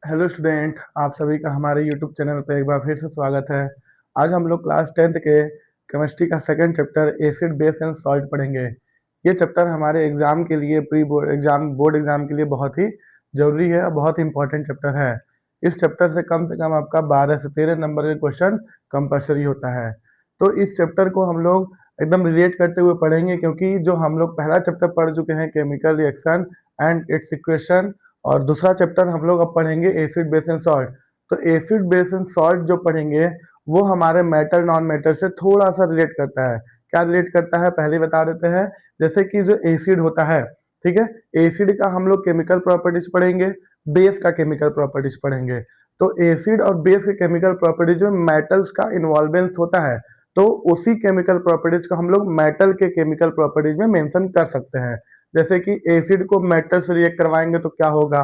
Hello student, आप सभी का हमारे यूट्यूब चैनल पर एक बार फिर से स्वागत है। आज हम लोग क्लास 10th के केमिस्ट्री का second chapter acid base and salt पढ़ेंगे। ये चैप्टर हमारे एग्जाम के लिए प्री बोर्ड एग्जाम के लिए बहुत ही जरूरी है और बहुत ही इंपॉर्टेंट चैप्टर है। इस चैप्टर से कम आपका 12 से 13 नंबर के क्वेश्चन कंपलसरी होता है। तो इस चैप्टर को हम लोग एकदम रिलेट करते हुए पढ़ेंगे, क्योंकि जो हम लोग पहला चैप्टर पढ़ चुके हैं chemical reaction and it's equation, और दूसरा चैप्टर हम लोग अब पढ़ेंगे एसिड बेस एंड सॉल्ट। तो एसिड बेस एंड सॉल्ट जो पढ़ेंगे वो हमारे मेटल नॉन मेटल से थोड़ा सा रिलेट करता है। क्या रिलेट करता है पहले बता देते हैं। जैसे कि जो एसिड होता है, ठीक है, एसिड का हम लोग केमिकल प्रॉपर्टीज पढ़ेंगे, बेस का केमिकल प्रॉपर्टीज पढ़ेंगे। तो एसिड और बेस के केमिकल प्रॉपर्टीज में मेटल्स का इन्वॉल्वेंस होता है, तो उसी केमिकल प्रॉपर्टीज को हम लोग मेटल के केमिकल प्रॉपर्टीज में मेंशन कर सकते हैं। जैसे कि एसिड को मेटल से रिएक्ट करवाएंगे तो क्या होगा,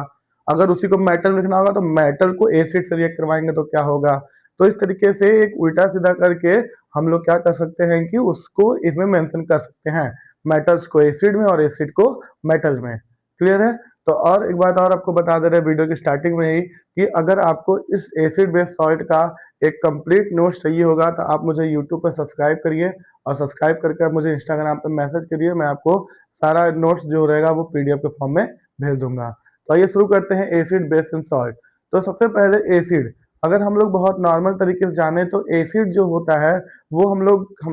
अगर उसी को मेटल लिखना होगा तो मेटल को एसिड से रिएक्ट करवाएंगे तो क्या होगा। तो इस तरीके से एक उल्टा सीधा करके हम लोग क्या कर सकते हैं कि उसको इसमें मेंशन कर सकते हैं, मेटल्स को एसिड में और एसिड को मेटल में। क्लियर है। तो और एक बात और आपको बता दे रहे हैं वीडियो की स्टार्टिंग में ही, कि अगर आपको इस एसिड बेस सॉल्ट का एक कंप्लीट नोट्स चाहिए होगा तो आप मुझे यूट्यूब पर सब्सक्राइब करिए, और सब्सक्राइब करके आप मुझे इंस्टाग्राम पे मैसेज करिए, मैं आपको सारा नोट्स जो रहेगा वो पीडीएफ के फॉर्म में भेज दूंगा। तो आइए शुरू करते हैं एसिड बेस एंड सॉल्ट। तो सबसे पहले एसिड, अगर हम लोग बहुत नॉर्मल तरीके से जाने तो एसिड जो होता है वो हम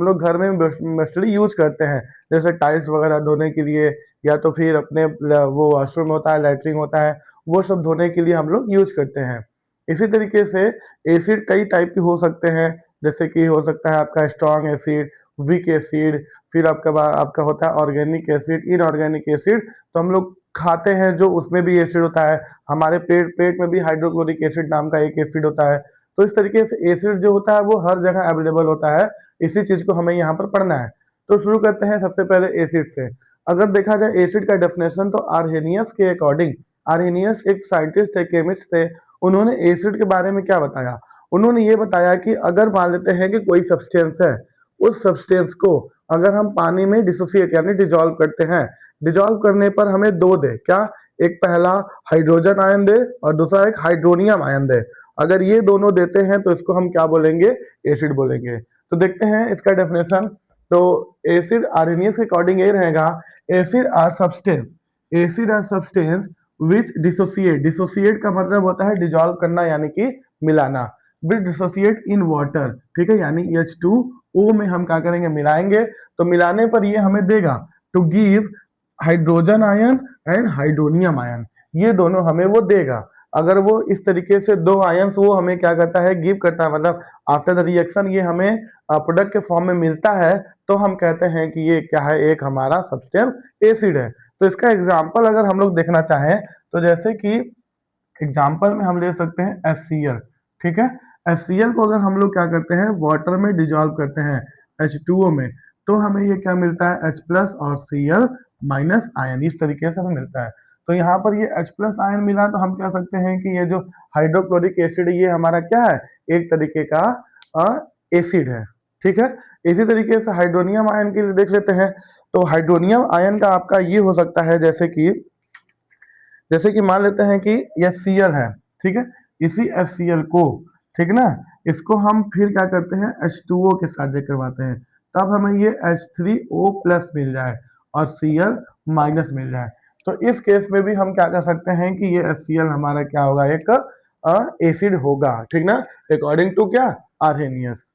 लोग घर में मोस्टली यूज करते हैं, जैसे टाइल्स वगैरह धोने के लिए, या तो फिर अपने वो वॉशरूम होता है, लैट्रिन होता है, वो सब धोने के लिए हम लोग यूज करते हैं। इसी तरीके से एसिड कई टाइप के हो सकते हैं, जैसे कि हो सकता है आपका स्ट्रॉन्ग एसिड, वीक एसिड, फिर आपका होता है ऑर्गेनिक एसिड, इनऑर्गेनिक एसिड। तो हम लोग खाते हैं जो उसमें भी एसिड होता है, हमारे पेट पेट में भी हाइड्रोक्लोरिक एसिड नाम का एक एसिड होता है। तो इस तरीके से एसिड जो होता है वो हर जगह अवेलेबल होता है, इसी चीज को हमें यहाँ पर पढ़ना है। तो शुरू करते हैं सबसे पहले एसिड से। अगर देखा जाए एसिड का डेफिनेशन तो आर्हेनियस के अकॉर्डिंग, आर्हेनियस एक साइंटिस्ट थे, केमिस्ट थे, उन्होंने एसिड के बारे में क्या बताया, उन्होंने ये बताया कि अगर मान लेते हैं कि कोई सब्सटेंस है, उस सब्सटेंस को अगर हम पानी में डिसोसिएट यानी डिजोल्व करते हैं, डिजोल्व करने पर हमें दो दे, क्या, एक पहला हाइड्रोजन आयन दे और दूसरा एक हाइड्रोनियम आयन दे। अगर ये दोनों देते हैं तो इसको हम क्या बोलेंगे, एसिड बोलेंगे। तो देखते हैं इसका डेफिनेशन। तो एसिड आर्हेनियस के अकॉर्डिंग ये रहेगा, acid are substance, acid are substance which dissociate, dissociate का मतलब होता है डिजोल्व करना यानी कि मिलाना, विच डिसोसिएट इन वाटर, ठीक है, यानी H2O में हम क्या करेंगे, मिलाएंगे। तो मिलाने पर ये हमें देगा to give hydrogen ion and hydronium ion, ये दोनों हमें वो देगा। अगर वो इस तरीके से दो आयंस वो हमें क्या करता है, गिव करता है, मतलब आफ्टर द रिएक्शन ये हमें प्रोडक्ट के फॉर्म में मिलता है, तो हम कहते हैं कि ये क्या है, एक हमारा सब्सटेंस एसिड है। तो इसका एग्जाम्पल अगर हम लोग देखना चाहें तो जैसे कि एग्जाम्पल में हम ले सकते हैं HCl, ठीक है। HCl को अगर हम लोग क्या करते हैं, वाटर में डिजोल्व करते हैं H2O में, तो हमें ये क्या मिलता है, H प्लस और Cl माइनस आयन, इस तरीके से हमें मिलता है। तो यहाँ पर ये H प्लस आयन मिला तो हम कह सकते हैं कि ये जो हाइड्रोक्लोरिक एसिड ये हमारा क्या है, एक तरीके का एसिड है, ठीक है। इसी तरीके से हाइड्रोनियम आयन के लिए देख लेते हैं। तो हाइड्रोनियम आयन का आपका ये हो सकता है, जैसे कि मान लेते हैं कि यह Cl है, ठीक है, इसी HCl को, ठीक ना, इसको हम फिर क्या करते हैं, H2O के साथ रिएक्ट करवाते हैं, तब हमें ये H3O प्लस मिल जाए और Cl माइनस मिल जाए। तो इस केस में भी हम क्या कर सकते हैं कि ये HCl हमारा क्या होगा, एक एसिड होगा, ठीक ना, अकॉर्डिंग टू क्या, आर्हेनियस।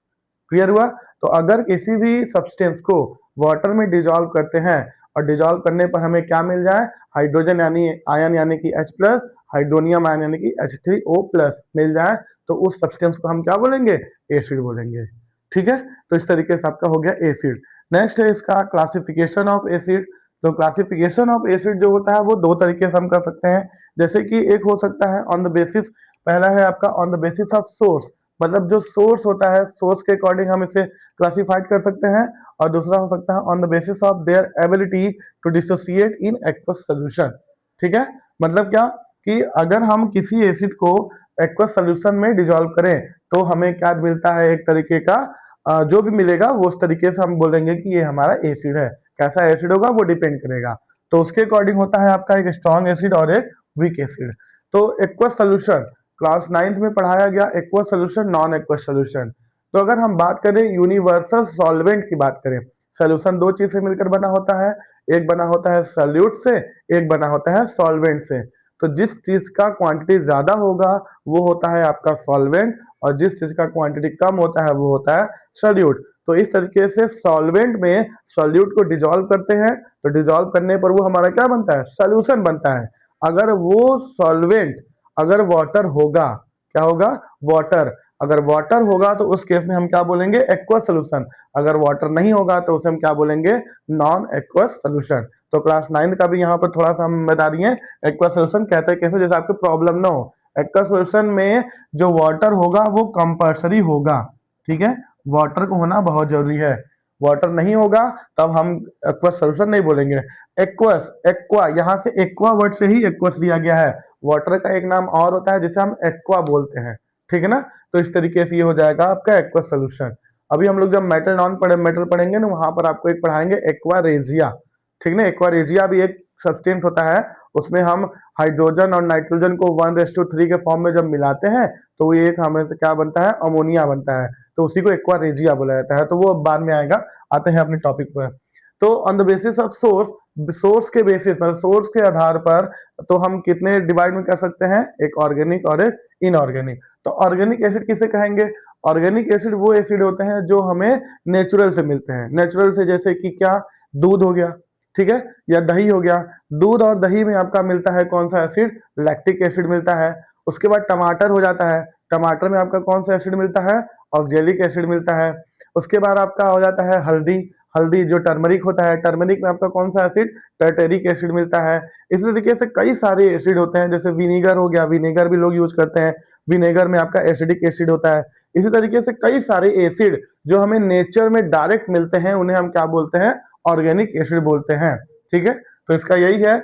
क्लियर हुआ। तो अगर किसी भी सब्सटेंस को वाटर में डिजोल्व करते हैं और डिजोल्व करने पर हमें क्या मिल जाए, हाइड्रोजन यानी आयन यानी कि H प्लस, हाइड्रोनियम आयन यानी कि H3O प्लस मिल जाए, तो उस सब्सटेंस को हम क्या बोलेंगे, एसिड बोलेंगे, ठीक है। तो इस तरीके से आपका हो गया एसिड। नेक्स्ट है इसका क्लासिफिकेशन ऑफ एसिड। तो क्लासिफिकेशन ऑफ एसिड जो होता है वो दो तरीके से हम कर सकते हैं। जैसे कि एक हो सकता है ऑन द बेसिस, पहला है आपका on the basis of source, मतलब जो सोर्स होता है, सोर्स के अकॉर्डिंग हम इसे क्लासिफाइड कर सकते हैं। और दूसरा हो सकता है on the basis of their ability to dissociate in aqueous solution, ठीक है। मतलब क्या, कि अगर हम किसी एसिड को एक्वस सोल्यूशन में डिजोल्व करें तो हमें क्या मिलता है, एक तरीके का जो भी मिलेगा वो उस तरीके से हम बोलेंगे कि ये हमारा एसिड है। कैसा एसिड होगा वो डिपेंड करेगा। तो उसके अकॉर्डिंग होता है आपका एक स्ट्रॉन्ग एसिड और एक वीक एसिड। तो एक्वस सोल्यूशन, क्लास 9th में पढ़ाया गया aqueous solution, non aqueous solution. तो अगर हम बात करें यूनिवर्सल सॉल्वेंट की बात करें, सोल्यूशन दो चीज से मिलकर बना होता है, एक बना होता है सॉल्यूट से, एक बना होता है सॉल्वेंट से। तो जिस चीज का क्वांटिटी ज्यादा होगा वो होता है आपका सॉल्वेंट, और जिस चीज का क्वांटिटी कम होता है वो होता है सॉल्यूट। तो इस तरीके से सॉल्वेंट में सॉल्यूट को डिजोल्व करते हैं, तो डिजोल्व करने पर वो हमारा क्या बनता है, सॉल्यूशन बनता है। अगर वो सॉल्वेंट अगर वाटर होगा, क्या होगा, वाटर, अगर वाटर होगा तो उस केस में हम क्या बोलेंगे, एक्वस सोल्यूशन। अगर वाटर नहीं होगा तो उसे हम क्या बोलेंगे, नॉन एक्वस सोल्यूशन। तो क्लास 9 का भी यहाँ पर थोड़ा सा हम बता दिए एक्वस सोल्यूशन कहते हैं कैसे, जैसे आपको प्रॉब्लम ना हो। एक्वस सोल्यूशन में जो वाटर होगा वो कंपल्सरी होगा, ठीक है, वाटर को होना बहुत जरूरी है। वाटर नहीं होगा तब हम एक्वस सोल्यूशन नहीं बोलेंगे। एक्वस, एक्वा, यहाँ से एक्वा वर्ड से ही एक्वस लिया गया है। वाटर का एक नाम और होता है जिसे हम एक्वा बोलते हैं, ठीक है ना। तो इस तरीके से ये हो जाएगा आपका एक्वस सोल्यूशन। अभी हम लोग जब मेटल नॉन मेटल पढ़ेंगे ना, वहां पर आपको एक पढ़ाएंगे एक्वा रेजिया, ठीक ना। एक्वा रेजिया भी एक सब्सटेंस होता है, उसमें हम हाइड्रोजन और नाइट्रोजन को 1:3 के फॉर्म में जब मिलाते हैं तो वो एक हमें से क्या बनता है, अमोनिया बनता है। तो उसी को एक्वा रेजिया बोला जाता है। तो वो बाद में आएगा, आते हैं अपने टॉपिक पर। तो on the basis of source, source के बेसिस मतलब सोर्स के आधार पर तो हम कितने डिवाइड में कर सकते हैं, एक ऑर्गेनिक और एक इनऑर्गेनिक। तो ऑर्गेनिक एसिड किसे कहेंगे, ऑर्गेनिक एसिड वो एसिड होते हैं जो हमें नेचुरल से मिलते हैं। नेचुरल से जैसे कि क्या, दूध हो गया, ठीक है, या दही हो गया। दूध और दही में आपका मिलता है कौन सा एसिड, लैक्टिक एसिड मिलता है। उसके बाद टमाटर हो जाता है, टमाटर में आपका कौन सा एसिड मिलता है, ऑक्जेलिक एसिड मिलता है। उसके बाद आपका हो जाता है हल्दी, हल्दी जो टर्मरिक होता है, टर्मरिक में आपका कौन सा एसिड, टर्टेरिक एसिड मिलता है। इसी तरीके से कई सारे एसिड होते हैं, जैसे विनेगर हो गया, विनेगर भी लोग यूज करते हैं, विनेगर में आपका एसिडिक एसिड होता है। इसी तरीके से कई सारे एसिड जो हमें नेचर में डायरेक्ट मिलते हैं उन्हें हम क्या बोलते हैं, ऑर्गेनिक एसिड बोलते हैं, ठीक है। तो इसका यही है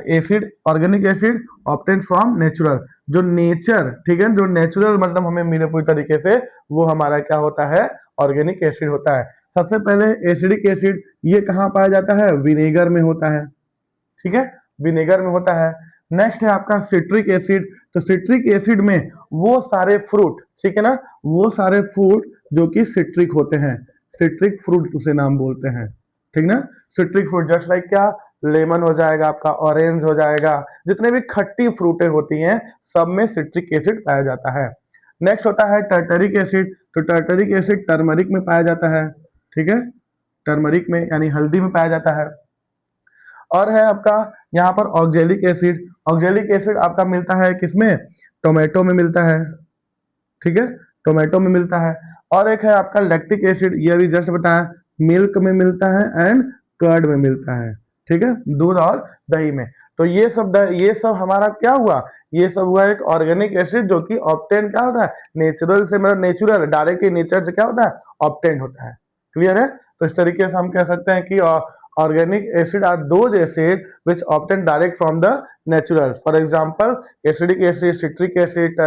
acid, organic acid obtain from natural, जो नेचर, ठीक है, जो नेचुरल मतलब हमें मिले पूरी तरीके से, वो हमारा क्या होता है, ऑर्गेनिक एसिड होता है। सबसे पहले एसिडिक एसिड ये कहाँ पाया जाता है, विनेगर में होता है, ठीक है, विनेगर में होता है। नेक्स्ट है आपका सिट्रिक एसिड। तो सिट्रिक एसिड में वो सारे फ्रूट, ठीक है ना, वो सारे फ्रूट जो कि सिट्रिक होते हैं, सिट्रिक फ्रूट उसे नाम बोलते हैं, ठीक ना। सिट्रिक फ्रूट जस्ट लाइक क्या, लेमन हो जाएगा आपका, ऑरेंज हो जाएगा, जितने भी खट्टी फ्रूटें होती हैं सब में सिट्रिक एसिड पाया जाता है। नेक्स्ट होता है टर्टरिक एसिड। तो टर्टरिक एसिड टर्मरिक में पाया जाता है, ठीक है, टर्मरिक में यानी हल्दी में पाया जाता है। और है आपका यहाँ पर ऑक्जेलिक एसिड। ऑक्जेलिक एसिड आपका मिलता है किसमें, टोमेटो में मिलता है, ठीक है, टोमेटो में मिलता है। और एक है आपका लैक्टिक एसिड, ये भी जस्ट बताया, मिल्क में मिलता है एंड कर्ड में मिलता है, ठीक है, दूध और दही में। तो ये सब हमारा क्या हुआ, ये सब हुआ एक ऑर्गेनिक एसिड जो कि ऑब्टेन क्या होता है, नेचुरल से, मतलब नेचुरल डायरेक्टली नेचर से क्या होता है, ऑब्टेन होता है। क्लियर है। तो इस तरीके से हम कह सकते हैं कि organic acid are those acid which obtained direct from the natural. For example, acidic acid, citric acid,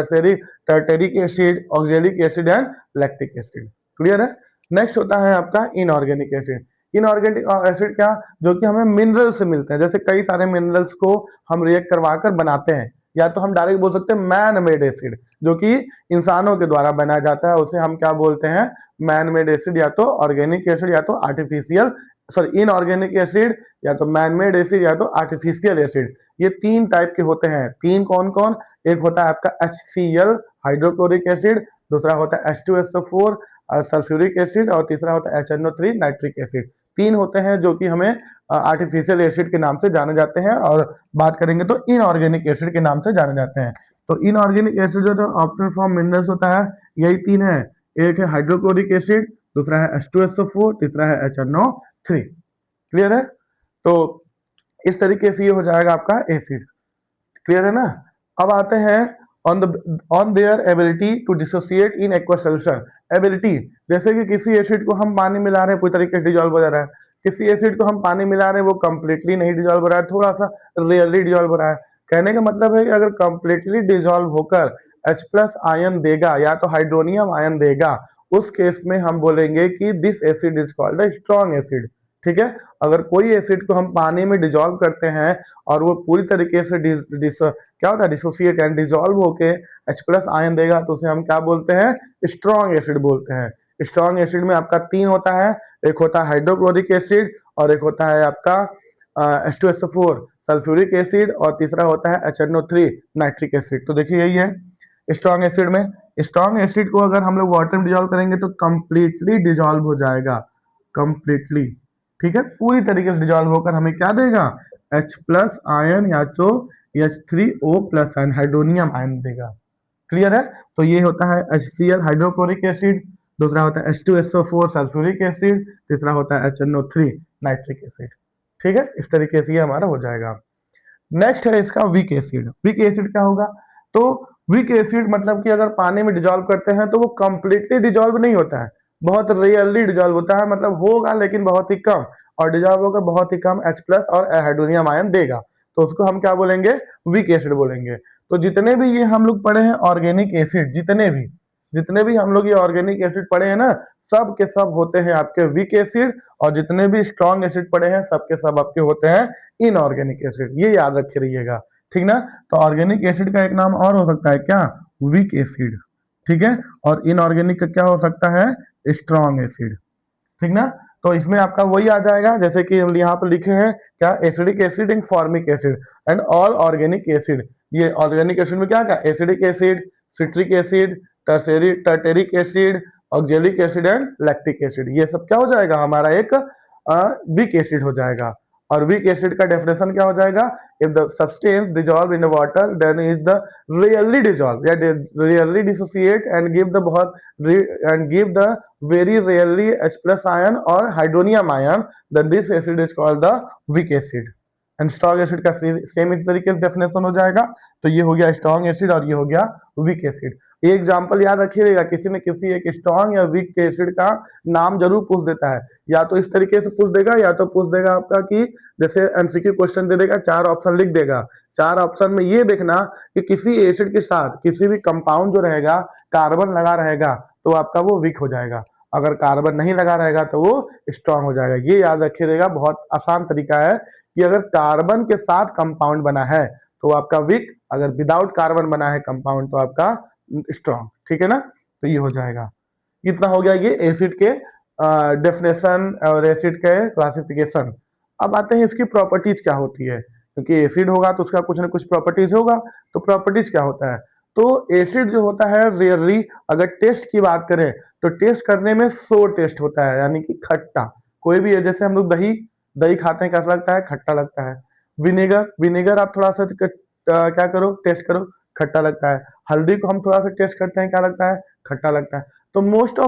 tartaric acid, oxalic acid and lactic acid. Clear है। नेक्स्ट होता है आपका इनऑर्गेनिक एसिड। इनऑर्गेनिक एसिड क्या, जो कि हमें मिनरल से मिलते हैं। जैसे कई सारे मिनरल्स को हम रिएक्ट करवाकर बनाते हैं, या तो हम डायरेक्ट बोल सकते हैं मैन मेड एसिड, जो कि इंसानों के द्वारा बनाया जाता है, उसे हम क्या बोलते हैं, मैन मेड एसिड, या तो ऑर्गेनिक एसिड या तो आर्टिफिशियल, सॉरी इनऑर्गेनिक एसिड, या तो मैनमेड एसिड या तो आर्टिफिशियल एसिड। ये तीन टाइप के होते हैं। तीन कौन कौन, एक होता है आपका HCl हाइड्रोक्लोरिक एसिड, दूसरा होता है H2SO4 सल्फ्यूरिक एसिड, और तीसरा होता है HNO3 नाइट्रिक एसिड। तीन होते हैं जो कि हमें आर्टिफिशियल एसिड के नाम से जाने जाते हैं, और बात करेंगे तो इनऑर्गेनिक एसिड के नाम से जाने जाते हैं। तो इनऑर्गेनिक एसिड जो ऑब्टेन फ्रॉम मिनरल्स होता है, यही तीन है, एक है हाइड्रोक्लोरिक एसिड, दूसरा है H2SO4, तीसरा है HNO3। क्लियर है। तो इस तरीके से ये हो जाएगा आपका एसिड। क्लियर है ना। अब आते हैं on their ability to dissociate in aqua solution. Ability, जैसे कि किसी एसिड को हम पानी मिला रहे हैं पूरी तरीके से डिजोल्व हो जा रहा है, किसी एसिड को हम पानी मिला रहे हैं वो कंप्लीटली नहीं डिजोल्व हो रहा है, थोड़ा सा रेयरली डिजोल्व हो रहा है। कहने का मतलब है कि अगर कंप्लीटली डिजोल्व होकर H+ आयन देगा या तो हाइड्रोनियम आयन देगा, उस केस में हम बोलेंगे कि this acid is called a strong acid, ठीक है। अगर कोई एसिड को हम पानी में डिजोल्व करते हैं और वो पूरी तरीके से क्या होता है, डिसोसिएट एंड डिजोल्व होके H+ आयन देगा, तो उसे हम क्या बोलते हैं, स्ट्रॉन्ग एसिड बोलते हैं। स्ट्रॉन्ग एसिड में आपका 3 होता है, एक होता है हाइड्रोक्लोरिक एसिड, और एक होता है आपका H2SO4 सल्फ्यूरिक एसिड, और तीसरा होता है HNO3 नाइट्रिक एसिड। तो देखिए यही है स्ट्रॉन्ग एसिड में। स्ट्रॉन्ग एसिड को अगर हम लोग वाटर में डिजोल्व करेंगे तो कंप्लीटली डिजोल्व हो जाएगा, कंप्लीटली, ठीक है, पूरी तरीके से डिजोल्व होकर हमें क्या देगा, H+ आयन या तो H3O+ आयन, हाइड्रोनियम आयन देगा। क्लियर है। तो ये होता है HCl हाइड्रोक्लोरिक एसिड, दूसरा होता है H2SO4 सल्फ्यूरिक एसिड, तीसरा होता है HNO3 नाइट्रिक एसिड। ठीक है, इस तरीके से ये हमारा हो जाएगा। नेक्स्ट है इसका वीक एसिड। वीक एसिड क्या होगा, तो वीक एसिड मतलब कि अगर पानी में डिजोल्व करते हैं तो वो कंप्लीटली डिजोल्व नहीं होता है, बहुत रेयरली डिजोल्व होता है, मतलब होगा लेकिन बहुत ही कम, और डिजोल्व होगा बहुत ही कम H+ और हाइड्रोनियम आयन देगा, तो उसको हम क्या बोलेंगे, वीक एसिड बोलेंगे। तो जितने भी ये हम लोग पढ़े हैं ऑर्गेनिक एसिड, जितने भी हम लोग ये ऑर्गेनिक एसिड पढ़े हैं ना, सब के सब होते हैं आपके वीक एसिड, और जितने भी स्ट्रॉन्ग एसिड पढ़े हैं सब के सब आपके होते हैं इनऑर्गेनिक एसिड। ये याद रखे रहिएगा, ठीक ना। तो ऑर्गेनिक एसिड का एक नाम और हो सकता है क्या, वीक एसिड, ठीक है, और इनऑर्गेनिक का क्या हो सकता है, स्ट्रॉन्ग एसिड, ठीक ना। तो इसमें आपका वही आ जाएगा जैसे कि हम यहाँ पर लिखे हैं क्या, acidic acid and formic acid and all organic acid. ये ऑर्गेनिक एसिड में क्या क्या, acidic acid, citric acid, tartaric acid, oxalic acid and lactic acid, ये सब क्या हो जाएगा, हमारा एक वीक एसिड हो जाएगा। और वीक एसिड का डेफिनेशन क्या हो जाएगा, if the substance dissolve in water then is the rarely dissolve या rarely dissociate and give the very rarely H+ ion or hydronium ion, then this acid is called the weak acid। And strong acid का same इस तरीके से definition हो जाएगा। तो ये हो गया स्ट्रॉन्ग एसिड और ये हो गया वीक एसिड। ये एग्जांपल याद रखिएगा, किसी न किसी एक स्ट्रॉन्ग या वीक एसिड का नाम जरूर पूछ देता है, या तो इस तरीके से पूछ देगा या तो पूछ देगा आपका कि जैसे एमसीक्यू क्वेश्चन दे देगा, 4 ऑप्शन लिख देगा, 4 ऑप्शन में ये देखना कि किसी एसिड के साथ किसी भी कंपाउंड जो रहेगा कार्बन लगा रहेगा तो आपका वो वीक हो जाएगा, अगर कार्बन नहीं लगा रहेगा तो वो स्ट्रांग हो जाएगा। ये याद रखिएगा, बहुत आसान तरीका है कि अगर कार्बन के साथ कंपाउंड बना है तो आपका वीक, अगर विदाउट कार्बन बना है कंपाउंड तो आपका स्ट्रांग, ठीक है ना। तो ये हो जाएगा, इतना हो गया ये एसिड के डेफिनेशन और एसिड के क्लासिफिकेशन। अब आते हैं इसकी प्रॉपर्टीज क्या होती है, क्योंकि एसिड होगा तो उसका कुछ ना कुछ प्रॉपर्टीज होगा। तो प्रॉपर्टीज क्या होता है, तो एसिड जो होता है रियरली, अगर टेस्ट की बात करें तो टेस्ट करने में सोर टेस्ट होता है, यानी कि खट्टा। कोई भी है, जैसे हम लोग दही दही खाते हैं, कैसा लगता है, खट्टा लगता है। विनेगर विनेगर आप थोड़ा सा क्या करो, टेस्ट करो, खट्टा लगता है। हल्दी को हम थोड़ा सा टेस्ट करते हैं, क्या लगता है, खट्टा लगता है। तो मोस्ट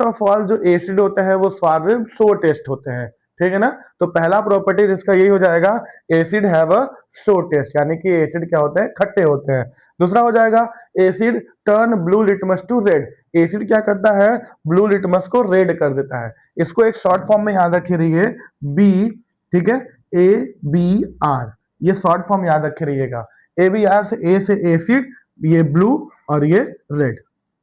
ऑफ ऑल जो एसिड होते हैं वो सारे सोर टेस्ट होते हैं, ठीक है ना। तो पहला प्रॉपर्टी इसका यही हो जाएगा, एसिड हैव अ सोर टेस्ट, यानी कि एसिड क्या होते हैं, खट्टे होते हैं। दूसरा हो जाएगा acid turn blue litmus to red, acid क्या करता है, ब्लू लिटमस को रेड कर देता है। इसको एक शॉर्ट फॉर्म में याद रखे रहिए, बी, ठीक है, ABR, ये शॉर्ट फॉर्म याद रखे रहिएगा। ABR से ए से एसिड, ये ब्लू और ये रेड,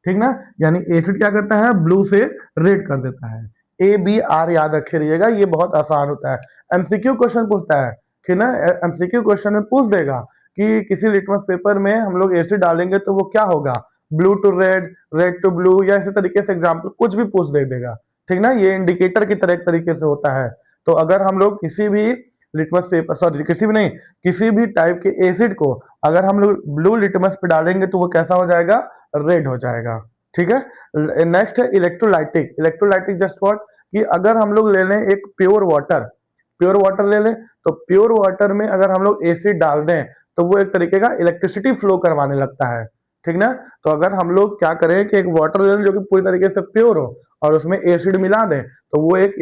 ठीक ना, यानी एसिड क्या करता है, ब्लू से रेड कर देता है। ABR याद रखे रहिएगा, ये बहुत आसान होता है। एमसीक्यू क्वेश्चन पूछता है कि ना, एमसीक्यू क्वेश्चन में पूछ देगा कि किसी लिटमस पेपर में हम लोग एसिड डालेंगे तो वो क्या होगा, blue to red, red to blue, या इसी तरीके से एग्जाम्पल कुछ भी पूछ दे देगा, ठीक ना। ये इंडिकेटर की तरह एक तरीके से होता है। तो अगर हम लोग किसी भी लिटमस पेपर, सॉरी किसी भी नहीं, किसी भी टाइप के एसिड को अगर हम लोग ब्लू लिटमस पे डालेंगे तो वो कैसा हो जाएगा, रेड हो जाएगा, ठीक है। नेक्स्ट है इलेक्ट्रोलाइटिक। इलेक्ट्रोलाइटिक जस्ट व्हाट, कि अगर हम लोग ले लें एक प्योर वाटर ले लें, तो प्योर वाटर में अगर हम लोग एसिड डाल दें तो वो एक तरीके का इलेक्ट्रिसिटी फ्लो करवाने लगता है, ठीक ना। तो अगर हम लोग क्या करें कि एक वाटर ले लें जो कि पूरी तरीके से प्योर हो और उसमें एसिड मिला दें तो वो एक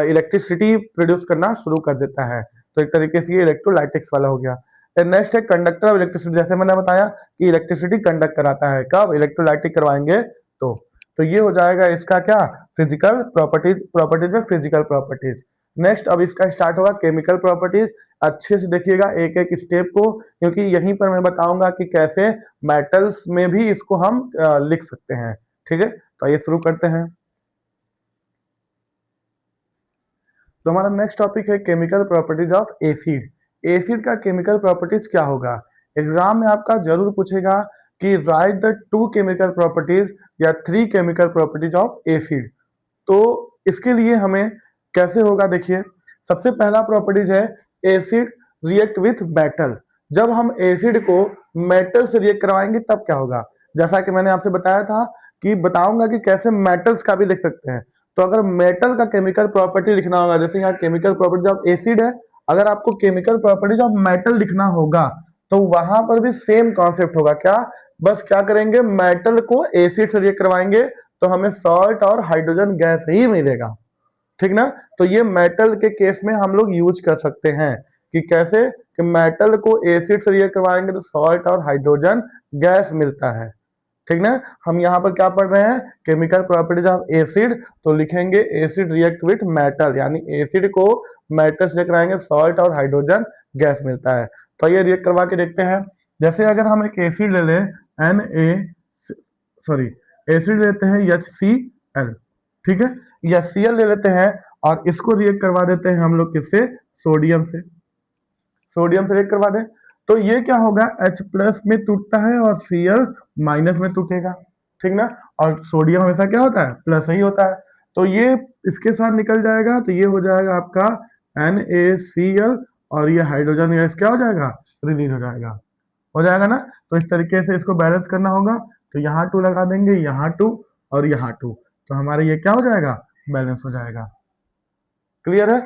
इलेक्ट्रिसिटी प्रोड्यूस करना शुरू कर देता है। तो एक तरीके से ये इलेक्ट्रोलाइटिक्स वाला हो गया। नेक्स्ट है कंडक्टर ऑफ इलेक्ट्रिसिटी, जैसे मैंने बताया कि इलेक्ट्रिसिटी कंडक्ट कराता है, कब, इलेक्ट्रोलाइटिक करवाएंगे तो ये हो जाएगा इसका क्या, फिजिकल प्रॉपर्टीज में फिजिकल प्रॉपर्टीज। नेक्स्ट अब इसका स्टार्ट होगा केमिकल प्रॉपर्टीज। अच्छे से देखिएगा एक एक स्टेप को, क्योंकि यहीं पर मैं बताऊंगा कि कैसे मेटल्स में भी इसको हम लिख सकते हैं, ठीक है। तो ये शुरू करते हैं। तो हमारा नेक्स्ट टॉपिक है chemical properties of acid. Acid का केमिकल प्रॉपर्टीज क्या होगा? एग्जाम में आपका जरूर पूछेगा कि राइट द 2 केमिकल प्रॉपर्टीज या 3 केमिकल प्रॉपर्टीज ऑफ एसिड। तो इसके लिए हमें कैसे होगा, देखिए सबसे पहला प्रॉपर्टीज है एसिड रिएक्ट विथ मेटल। जब हम एसिड को मेटल से रिएक्ट करवाएंगे तब क्या होगा, जैसा कि मैंने आपसे बताया था कि बताऊंगा कि कैसे मेटल्स का भी लिख सकते हैं। तो अगर मेटल का केमिकल प्रॉपर्टी लिखना होगा, जैसे यहाँ केमिकल प्रॉपर्टीज ऑफ एसिड है, अगर आपको केमिकल प्रॉपर्टीज ऑफ मेटल लिखना होगा तो वहां पर भी सेम कॉन्सेप्ट होगा। क्या? बस क्या करेंगे, मेटल को एसिड से रिएक्ट करवाएंगे तो हमें सॉल्ट और हाइड्रोजन गैस ही मिलेगा, ठीक ना। तो ये मेटल के केस में हम लोग यूज कर सकते हैं कि कैसे कि मेटल को एसिड से रिएक्ट करवाएंगे तो सॉल्ट और हाइड्रोजन गैस मिलता है, ठीक ना। हम यहाँ पर क्या पढ़ रहे हैं, केमिकल प्रॉपर्टीज ऑफ एसिड, तो लिखेंगे एसिड रिएक्ट विथ मेटल, यानी एसिड को मेटल से कराएंगे सॉल्ट और हाइड्रोजन गैस मिलता है। तो ये रिएक्ट करवा के देखते हैं। जैसे अगर हम एक एसिड ले लें एसिड लेते हैं HCl, ठीक है, या Cl ले लेते हैं और इसको रिएक्ट करवा देते हैं हम लोग किससे, सोडियम से रिएक्ट करवा दें तो ये क्या होगा, H प्लस में टूटता है और Cl माइनस में टूटेगा, ठीक ना। और सोडियम हमेशा क्या होता है, प्लस ही होता है। तो ये इसके साथ निकल जाएगा तो ये हो जाएगा आपका NaCl और ये हाइड्रोजन गैस क्या हो जाएगा, रिलीज हो जाएगा ना। तो इस तरीके से इसको बैलेंस करना होगा, तो यहाँ 2 लगा देंगे, यहाँ 2 और यहाँ 2, तो हमारे ये क्या हो जाएगा, बैलेंस हो जाएगा। क्लियर है।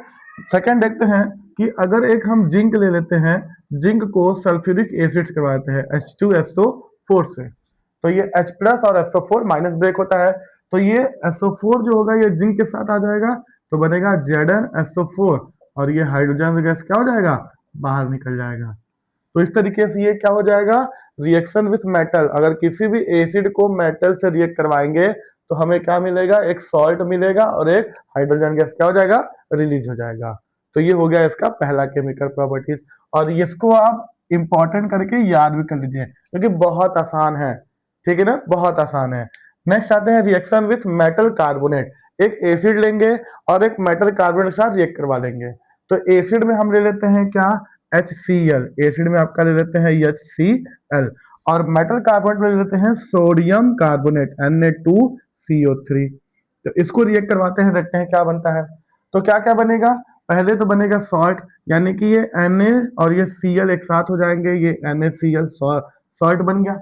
सेकंड देखते हैं कि अगर एक हम जिंक ले लेते हैं, जिंक को सल्फ्यूरिक एसिड से करवाते हैं H2SO4 से, तो ये H प्लस और SO4 माइनस ब्रेक होता है, तो ये SO4 जो होगा ये जिंक के साथ आ जाएगा तो बनेगा ZnSO4 और ये हाइड्रोजन गैस क्या हो जाएगा, बाहर निकल जाएगा। तो इस तरीके से ये क्या हो जाएगा, रिएक्शन विथ मेटल। अगर किसी भी एसिड को मेटल से रिएक्ट करवाएंगे तो हमें क्या मिलेगा, एक सॉल्ट मिलेगा और एक हाइड्रोजन गैस क्या हो जाएगा, रिलीज हो जाएगा। तो ये हो गया इसका पहला केमिकल प्रॉपर्टीज, और इसको आप इंपॉर्टेंट करके याद भी कर लीजिए क्योंकि बहुत आसान है, ठीक है ना, बहुत आसान है। नेक्स्ट आते हैं रिएक्शन विथ मेटल कार्बोनेट। एक एसिड लेंगे और एक मेटल कार्बोनेट के साथ रिएक्ट करवा लेंगे। तो एसिड में हम ले लेते हैं क्या, HCl, एसिड में आपका ले लेते हैं HCl, और मेटल कार्बोनेट में ले लेते हैं सोडियम कार्बोनेट Na2CO3। तो इसको रिएक्ट करवाते हैं, देखते हैं क्या बनता है। तो क्या क्या बनेगा, पहले तो बनेगा सॉल्ट, यानी कि ये Na और ये Cl एक साथ हो जाएंगे, ये NaCl सॉल्ट बन गया,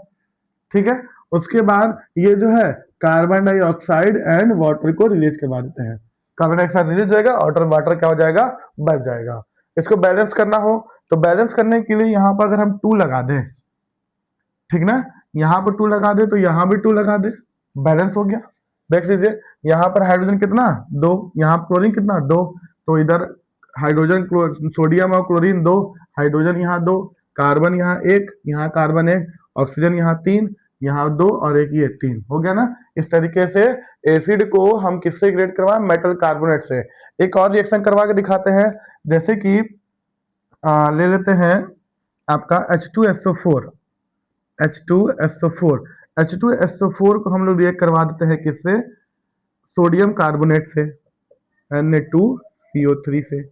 ठीक है। उसके बाद ये जो है कार्बन डाइऑक्साइड एंड वाटर को रिलीज करवा देते हैं, कार्बन डाइऑक्साइड रिलीज होगा और वाटर क्या हो जाएगा, बच जाएगा। इसको बैलेंस करना हो तो बैलेंस करने के लिए यहाँ पर अगर हम 2 लगा दें, ठीक ना, यहाँ पर 2 लगा दे तो यहाँ भी 2 लगा दे, बैलेंस हो गया। देख लीजिए यहाँ पर हाइड्रोजन कितना, 2, यहाँ क्लोरीन कितना, 2, तो इधर हाइड्रोजन सोडियम और क्लोरीन 2, हाइड्रोजन यहाँ 2, कार्बन यहाँ 1, यहाँ कार्बन 1, ऑक्सीजन यहाँ 3, यहाँ 2 और एक ये 3, हो गया ना। इस तरीके से एसिड को हम किससे रिएक्ट करवाएं, मेटल कार्बोनेट से। एक और रिएक्शन करवा के दिखाते हैं, जैसे कि ले लेते हैं आपका H2SO4, H2SO4 को हम लोग रिएक्ट करवा देते हैं किससे, सोडियम कार्बोनेट से Na2CO3 से,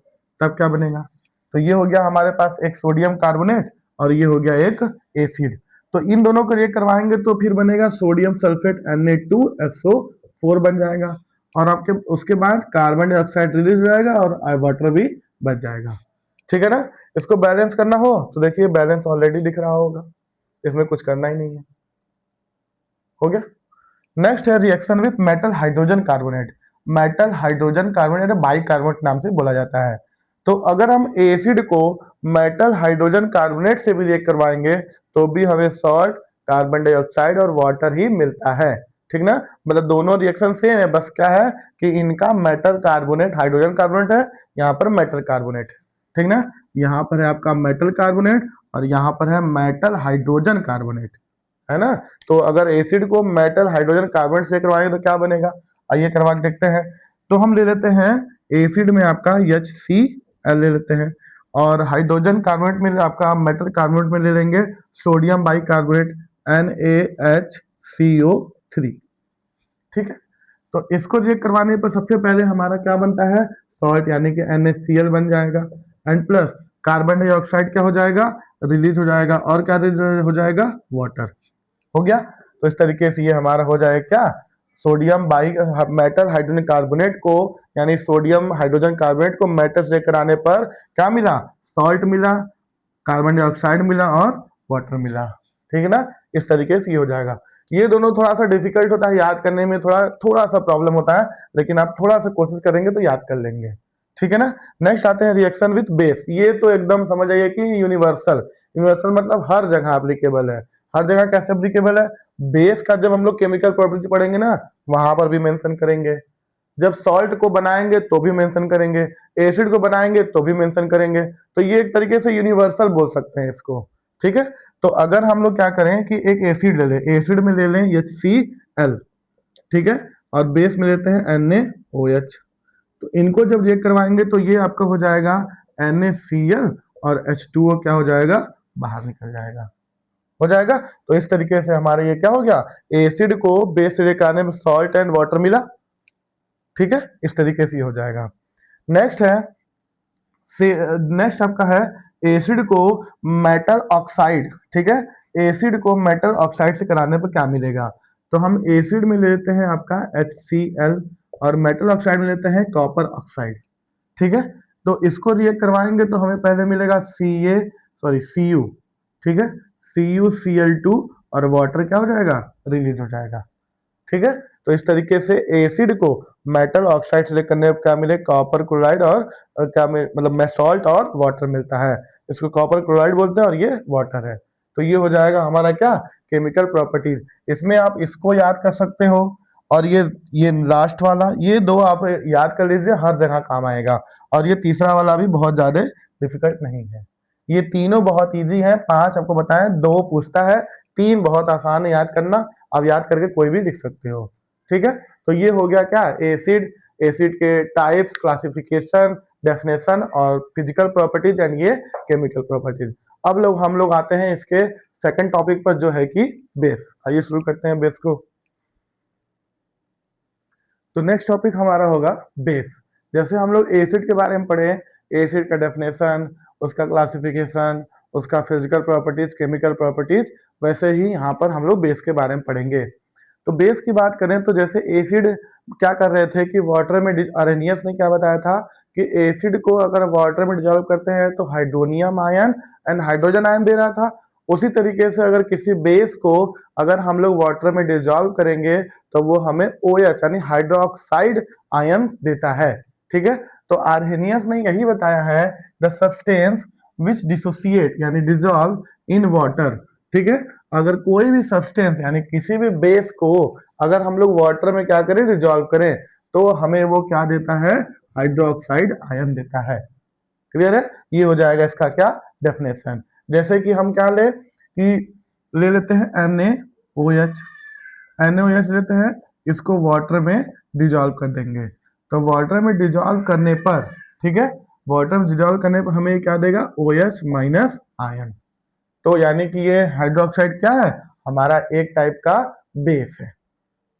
तब क्या बनेगा, तो ये हो गया हमारे पास एक सोडियम कार्बोनेट और ये हो गया एक एसिड। तो इन दोनों को रिएक्ट करवाएंगे तो फिर बनेगा सोडियम सल्फेट Na2SO4 बन जाएगा, और आपके उसके बाद कार्बन डाइऑक्साइड रिलीज हो जाएगा और वाटर भी बच जाएगा, ठीक है ना। इसको बैलेंस करना हो तो देखिए बैलेंस ऑलरेडी दिख रहा होगा, इसमें कुछ करना ही नहीं है, हो गया। नेक्स्ट है reaction with metal hydrogen carbonate. Metal hydrogen carbonate bicarbonate नाम से बोला जाता है। तो अगर हम एसिड को मेटल हाइड्रोजन कार्बोनेट से भी रिएक्ट करवाएंगे तो भी हमें सॉल्ट, कार्बन डाइऑक्साइड और वाटर ही मिलता है, ठीक ना। मतलब दोनों रिएक्शन सेम है, बस क्या है कि इनका मेटल कार्बोनेट हाइड्रोजन कार्बोनेट है, यहाँ पर मेटल कार्बोनेट, ठीक ना। यहाँ पर है आपका मेटल कार्बोनेट और यहाँ पर है मेटल हाइड्रोजन कार्बोनेट, है ना। तो अगर एसिड को मेटल हाइड्रोजन कार्बोनेट से करवाएंगे तो क्या बनेगा, आइए करवा के देखते हैं। तो हम ले लेते हैं एसिड में आपका HCl ले लेते हैं और हाइड्रोजन कार्बोनेट में आपका मेटल कार्बोनेट में ले लेंगे सोडियम बाइकार्बोनेट NaHCO3, ठीक है। तो इसको रिएक्ट करवाने पर सबसे पहले हमारा क्या बनता है, सॉल्ट यानी कि NaCl बन जाएगा, एंड प्लस कार्बन डाइऑक्साइड क्या हो जाएगा, रिलीज हो जाएगा, और क्या हो जाएगा, वाटर। हो गया। तो इस तरीके से ये हमारा हो जाएगा क्या, sodium by metal hydrogen carbonate को, यानी सोडियम हाइड्रोजन कार्बोनेट को मेटल से कराने पर क्या मिला, सॉल्ट मिला, कार्बन डाइऑक्साइड मिला और वाटर मिला। ठीक है ना, इस तरीके से ये हो जाएगा। ये दोनों थोड़ा सा डिफिकल्ट होता है याद करने में, थोड़ा थोड़ा सा प्रॉब्लम होता है, लेकिन आप थोड़ा सा कोशिश करेंगे तो याद कर लेंगे। ठीक है ना। नेक्स्ट आते हैं रिएक्शन विथ बेस। ये तो एकदम समझ आइए कि यूनिवर्सल, यूनिवर्सल मतलब हर जगह एप्लीकेबल है। हर जगह कैसे एप्लीकेबल है, बेस का जब हम लोग केमिकल प्रॉपर्टी पढ़ेंगे ना, वहां पर भी मेंशन करेंगे। जब सॉल्ट को बनाएंगे तो भी मेंशन करेंगे, एसिड को बनाएंगे तो भी मेंशन करेंगे। तो ये एक तरीके से यूनिवर्सल बोल सकते हैं इसको। ठीक है। तो अगर हम लोग क्या करें कि एक एसिड ले लें, एसिड में ले लें HCl, ठीक है, और बेस में लेते हैं NaOH। तो इनको जब रिएक्ट करवाएंगे तो ये आपका हो जाएगा NaCl, और H2O क्या हो जाएगा, बाहर निकल जाएगा। हो जाएगा। तो इस तरीके से हमारे ये क्या हो गया, एसिड को बेस से रिएक्ट कराने में सॉल्ट एंड वाटर मिला। ठीक है, इस तरीके से ये हो जाएगा। नेक्स्ट है, नेक्स्ट आपका है एसिड को मेटल ऑक्साइड। ठीक है, एसिड को मेटल ऑक्साइड से कराने पर क्या मिलेगा, तो हम एसिड में लेते हैं आपका HCl, और मेटल ऑक्साइड में लेते हैं कॉपर ऑक्साइड। ठीक है, तो इसको रिएक्ट करवाएंगे तो हमें पहले मिलेगा Cu। ठीक है, CuCl2, और वाटर क्या हो जाएगा, रिलीज हो जाएगा। ठीक है। तो इस तरीके से एसिड को मेटल ऑक्साइड से करने पर क्या मिले, कॉपर क्लोराइड, और क्या मतलब में सॉल्ट और वाटर मिलता है। इसको कॉपर क्लोराइड बोलते हैं और ये वाटर है। तो ये हो जाएगा हमारा क्या, केमिकल प्रॉपर्टीज। इसमें आप इसको याद कर सकते हो, और ये लास्ट वाला, ये दो आप याद कर लीजिए, हर जगह काम आएगा। और ये तीसरा वाला भी बहुत ज्यादा डिफिकल्ट नहीं है। ये तीनों बहुत इजी है। 5 आपको बताएं, 2 पूछता है, 3 बहुत आसान है याद करना। आप याद करके कोई भी लिख सकते हो। ठीक है। तो ये हो गया क्या, एसिड, एसिड के टाइप्स, क्लासिफिकेशन, डेफिनेशन और फिजिकल प्रॉपर्टीज, एंड ये केमिकल प्रॉपर्टीज। अब हम लोग आते हैं इसके सेकंड टॉपिक पर, जो है कि बेस। आइए शुरू करते हैं बेस को। तो नेक्स्ट टॉपिक हमारा होगा बेस। जैसे हम लोग एसिड के बारे में पढ़े, एसिड का डेफिनेशन, उसका क्लासिफिकेशन, उसका फिजिकल प्रॉपर्टीज, केमिकल प्रॉपर्टीज, वैसे ही यहाँ पर हम लोग बेस के बारे में पढ़ेंगे। तो बेस की बात करें तो जैसे एसिड क्या कर रहे थे कि वाटर में, अरेनियस ने क्या बताया था कि एसिड को अगर वाटर में डिजोल्व करते हैं तो hydronium ion and hydrogen ion दे रहा था। उसी तरीके से अगर किसी बेस को अगर हम लोग वाटर में डिजोल्व करेंगे तो वो हमें OH यानी हाइड्रोक्साइड आयन देता है। ठीक है। तो आर्हेनियस ने यही बताया है, द सब्सटेंस विच डिसोसिएट यानी डिजोल्व इन वाटर। ठीक है, अगर कोई भी सब्सटेंस यानी किसी भी बेस को अगर हम लोग वाटर में क्या करें, डिजोल्व करें, तो हमें वो क्या देता है, हाइड्रोक्साइड आयन देता है। क्लियर है। ये हो जाएगा इसका क्या, डेफिनेशन। जैसे कि हम क्या ले लेते हैं NaOH, NaOH लेते हैं, इसको वाटर में डिजोल्व कर देंगे। तो वाटर में डिजोल्व करने पर, ठीक है, वाटर में डिजोल्व करने पर हमें क्या देगा, OH माइनस आयन। तो यानी कि ये हाइड्रोक्साइड क्या है, हमारा एक टाइप का बेस है।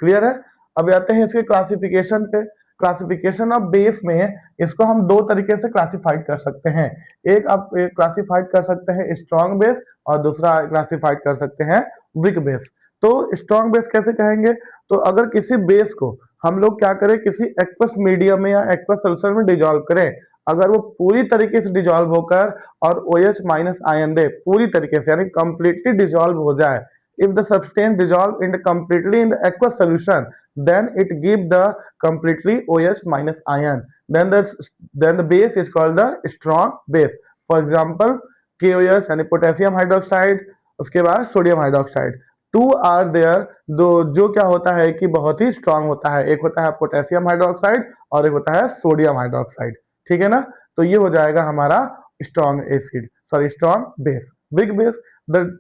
क्लियर है। अब आते हैं इसके क्लासिफिकेशन पे। क्लासिफिकेशन ऑफ बेस में इसको हम 2 तरीके से क्लासिफाइड कर सकते हैं। एक आप क्लासिफाइड कर सकते हैं स्ट्रॉन्ग बेस, और दूसरा क्लासिफाइड कर सकते हैं वीक बेस। तो स्ट्रॉन्ग बेस कैसे कहेंगे, तो अगर किसी बेस को हम लोग क्या करें, किसी एक्वस मीडियम में या एक्वस सॉल्यूशन में डिजोल्व करें, अगर वो पूरी तरीके से डिजोल्व होकर और OH माइनस आयन दे, पूरी तरीके से यानी कंप्लीटली डिजोल्व हो जाए, if the substance dissolve in completely in the aqueous solution, then it give the completely OH minus ion, then the base is called the strong base. For example, KOH यानी potassium hydroxide, उसके बाद sodium hydroxide, 2 are there. दो जो क्या होता है कि बहुत ही स्ट्रांग होता है, एक होता है पोटेशियम हाइड्रोक्साइड और एक होता है सोडियम हाइड्रोक्साइड। ठीक है ना। तो ये हो जाएगा हमारा strong acid, sorry strong base. Weak base, the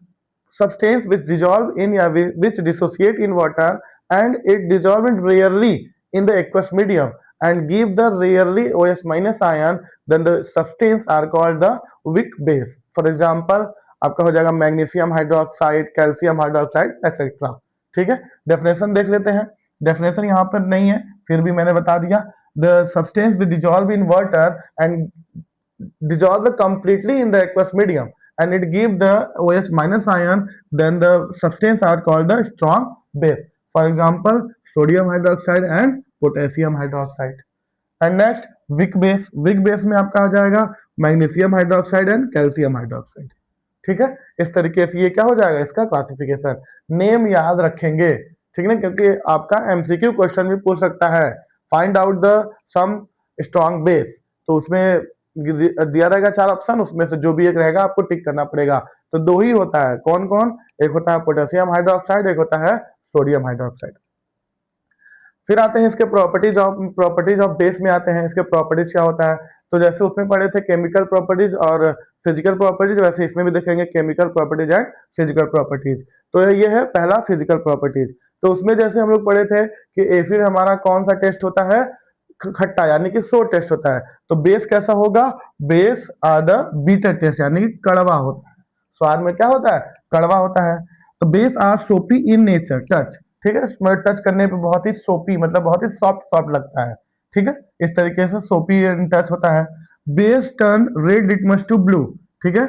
substance which dissolve in which dissociate in water and it dissolve in rarely in the aqueous medium and give the rarely OH minus ion, then the substance are called the weak base. For example, आपका हो जाएगा magnesium hydroxide, calcium hydroxide etcetera. ठीक है, definition देख लेते हैं। Definition यहाँ पर नहीं है, फिर भी मैंने बता दिया। The substance will dissolve in water and dissolve completely in the aqueous medium and it give the OH minus ion, then the substance are called the strong base. For example, sodium hydroxide and potassium hydroxide. And next week base, Wick base में आपका आ जाएगा magnesium hydroxide and calcium hydroxide. ठीक है, इस तरीके से ये क्या हो जाएगा, इसका क्लासिफिकेशन। नेम याद रखेंगे, ठीक है, क्योंकि आपका एमसीक्यू क्वेश्चन भी पूछ सकता है, find out the some strong base, तो उसमें दिया रहेगा 4 ऑप्शन, उसमें से जो भी एक रहेगा आपको टिक करना पड़ेगा। तो 2 ही होता है, कौन कौन, एक होता है पोटेशियम हाइड्रोक्साइड, एक होता है सोडियम हाइड्रोक्साइड। फिर आते हैं इसके प्रॉपर्टीज ऑफ बेस में आते हैं, इसके प्रॉपर्टीज क्या होता है। तो जैसे उसमें पढ़े थे केमिकल प्रॉपर्टीज और फिजिकल प्रॉपर्टीज, वैसे इसमें भी देखेंगे chemical properties and physical properties. तो ये है पहला फिजिकल प्रॉपर्टीज। तो उसमें जैसे हम लोग पढ़े थे कि एसिड हमारा कौन सा टेस्ट होता है, खट्टा, यानी कि सोर टेस्ट होता है। तो बेस कैसा होगा, base are the bitter taste, यानी कि कड़वा होता है। स्वाद में क्या होता है, कड़वा होता है। तो बेस आर सोपी इन नेचर, टच, ठीक है, मतलब टच करने पे बहुत ही सोपी, मतलब बहुत ही सॉफ्ट सॉफ्ट लगता है। ठीक है, इस तरीके से सोपी टच होता है। Base turn red litmus to blue, ठीक है,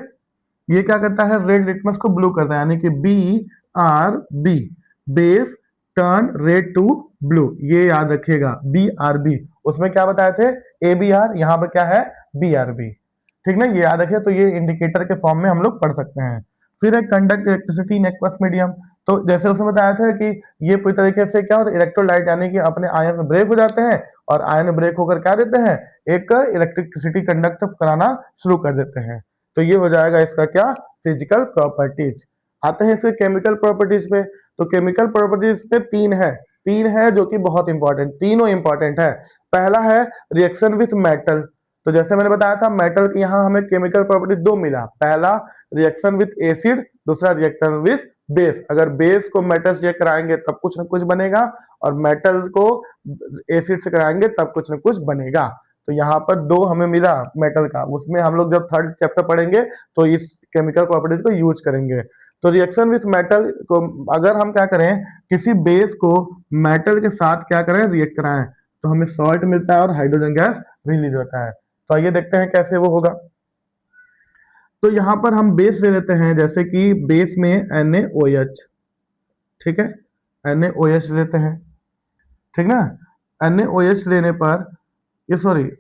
ये क्या करता है, रेड लिटमस को ब्लू करता है, यानी कि BRB, base turn red to blue, ये याद रखिएगा, BRB। उसमें क्या बताए थे, ABR, यहाँ पर क्या है, BRB। ठीक ना, ये याद रखिए। तो ये इंडिकेटर के फॉर्म में हम लोग पढ़ सकते हैं। फिर है conduct electricity in aqueous medium. तो जैसे उसमें बताया था कि ये पूरी तरीके से क्या होता है, इलेक्ट्रोलाइट, यानी कि अपने आयन ब्रेक हो जाते हैं और आयन ब्रेक होकर क्या देते हैं, एक इलेक्ट्रिसिटी कंडक्ट कराना शुरू कर देते हैं। तो ये हो जाएगा इसका क्या, फिजिकल प्रॉपर्टीज। आते हैं इसके केमिकल प्रॉपर्टीज पे। तो केमिकल प्रॉपर्टीज पे 3 है जो कि बहुत इंपॉर्टेंट, तीनों इंपॉर्टेंट है। पहला है रिएक्शन विथ मेटल। तो जैसे मैंने बताया था मेटल की यहाँ हमें केमिकल प्रॉपर्टी 2 मिला, पहला रिएक्शन विथ एसिड, दूसरा रिएक्शन विथ बेस। अगर बेस को मेटल से कराएंगे तब कुछ न कुछ बनेगा और मेटल को एसिड से कराएंगे तब कुछ न कुछ बनेगा। तो यहाँ पर 2 हमें मिला मेटल का, उसमें हम लोग जब 3rd चैप्टर पढ़ेंगे तो इस केमिकल प्रॉपर्टीज को यूज करेंगे। तो रिएक्शन विथ मेटल को अगर हम क्या करें, किसी बेस को मेटल के साथ क्या करें, रिएक्ट कराएं, तो हमें सॉल्ट मिलता है और हाइड्रोजन गैस रिलीज होता है। तो आइए देखते हैं कैसे वो होगा। तो यहां पर हम बेस ले लेते हैं, जैसे कि बेस में NaOH, ठीक है, NaOH लेते हैं, ठीक ना। NaOH लेने पर ये सॉरी,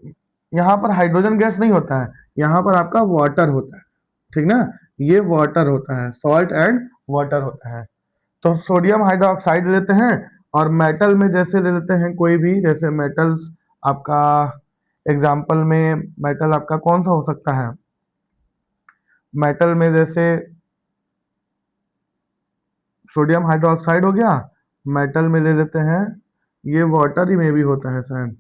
यहाँ पर हाइड्रोजन गैस नहीं होता है, यहाँ पर आपका वाटर होता है, ठीक ना, ये वाटर होता है, सॉल्ट एंड वाटर होता है। तो सोडियम हाइड्रोक्साइड लेते हैं और मेटल में जैसे ले लेते हैं कोई भी, जैसे मेटल्स आपका एग्जाम्पल में मेटल आपका कौन सा हो सकता है, मेटल में जैसे सोडियम हाइड्रोक्साइड हो गया। मेटल में ले लेते हैं, ये वाटर ही में भी होता है शायद,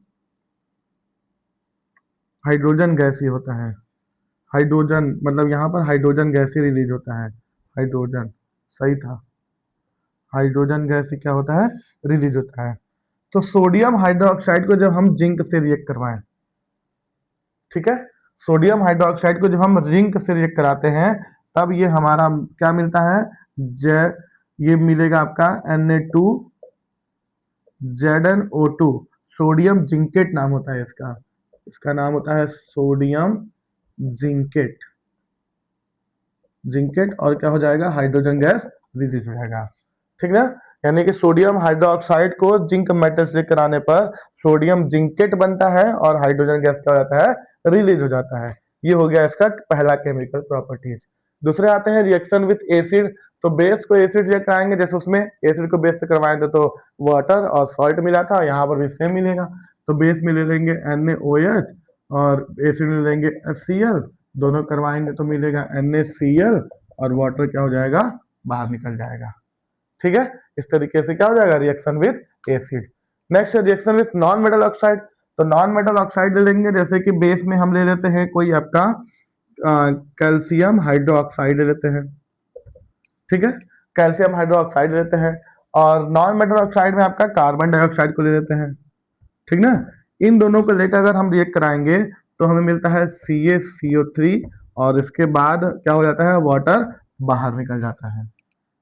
हाइड्रोजन गैस ही होता है, हाइड्रोजन, मतलब यहाँ पर हाइड्रोजन गैस ही रिलीज होता है, हाइड्रोजन, सही था, हाइड्रोजन गैस ही क्या होता है, रिलीज होता है। तो सोडियम हाइड्रोक्साइड को जब हम जिंक से रिएक्ट करवाएं, ठीक है, सोडियम हाइड्रोक्साइड को जब हम जिंक से रिएक्ट कराते हैं तब ये हमारा क्या मिलता है, ये मिलेगा आपका Na2ZnO2, सोडियम जिंकेट नाम होता है इसका, इसका नाम होता है सोडियम जिंकेट, जिंकेट, और क्या हो जाएगा, हाइड्रोजन गैस रिलीज हो जाएगा, ठीक ना। यानी कि सोडियम हाइड्रोक्साइड को जिंक मेटल से कराने पर सोडियम जिंकेट बनता है और हाइड्रोजन गैस क्या हो जाता है, रिलीज हो जाता है। ये हो गया इसका पहला केमिकल प्रॉपर्टीज। दूसरे आते हैं रिएक्शन विथ एसिड। तो बेस को एसिड से कराएंगे, जैसे उसमें एसिड को बेस से करवाएंगे तो वाटर और सॉल्ट मिला था, यहाँ पर भी सेम मिलेगा। तो बेस में ले लेंगे NaOH और एसिड में लेंगे HCl, दोनों करवाएंगे तो मिलेगा NaCl और वाटर क्या हो जाएगा, बाहर निकल जाएगा, ठीक है। इस तरीके से क्या हो जाएगा, reaction with acid. Next reaction with non metal oxide. तो नॉन मेटल ऑक्साइड ले लेंगे, जैसे कि बेस में हम ले लेते हैं कोई आपका कैल्शियम हाइड्रोक्साइड ले लेते हैं, ठीक है, कैल्शियम हाइड्रोक्साइड लेते हैं। और नॉन मेटल ऑक्साइड में आपका कार्बन डाइऑक्साइड को ले लेते हैं, ठीक ना। इन दोनों को लेकर अगर हम रिएक्ट कराएंगे तो हमें मिलता है CaCO3 और इसके बाद क्या हो जाता है, वाटर बाहर निकल जाता है,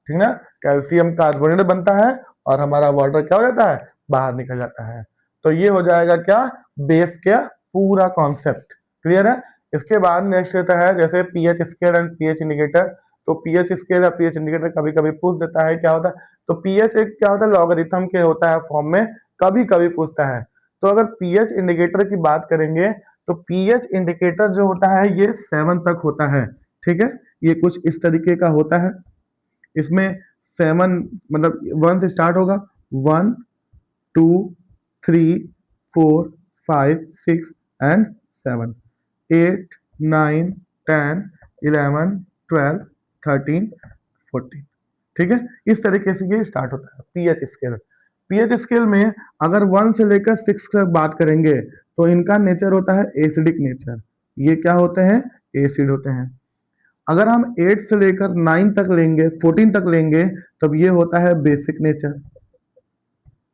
ठीक ना। कैल्शियम कार्बोनेट बनता है और हमारा वाटर क्या हो जाता है, बाहर निकल जाता है। तो ये हो जाएगा क्या, बेस का पूरा कॉन्सेप्ट। क्लियर है। इसके बाद नेक्स्ट रहता है जैसे pH scale and pH indicator. तो पीएच स्केल या पीएच इंडिकेटर कभी कभी पूछ देता है क्या होता है। तो पीएच एक क्या होता है, लॉगरिथम के होता है फॉर्म में, कभी कभी पूछता है। तो अगर पीएच इंडिकेटर की बात करेंगे तो पीएच इंडिकेटर जो होता है ये 7 तक होता है। ठीक है, ये कुछ इस तरीके का होता है। इसमें 7 मतलब 1 से स्टार्ट होगा, 1 2 3 4 5 6 एंड 7, 8 9 10 11 12 13 14। ठीक है, इस तरीके से ये स्टार्ट होता है पीएच स्केल। पीएच स्केल में अगर 1 से लेकर 6 तक बात करेंगे तो इनका नेचर होता है एसिडिक नेचर। ये क्या होते हैं, एसिड होते हैं। अगर हम 8 से लेकर 9 तक लेंगे, 14 तक लेंगे, तब ये होता है बेसिक नेचर,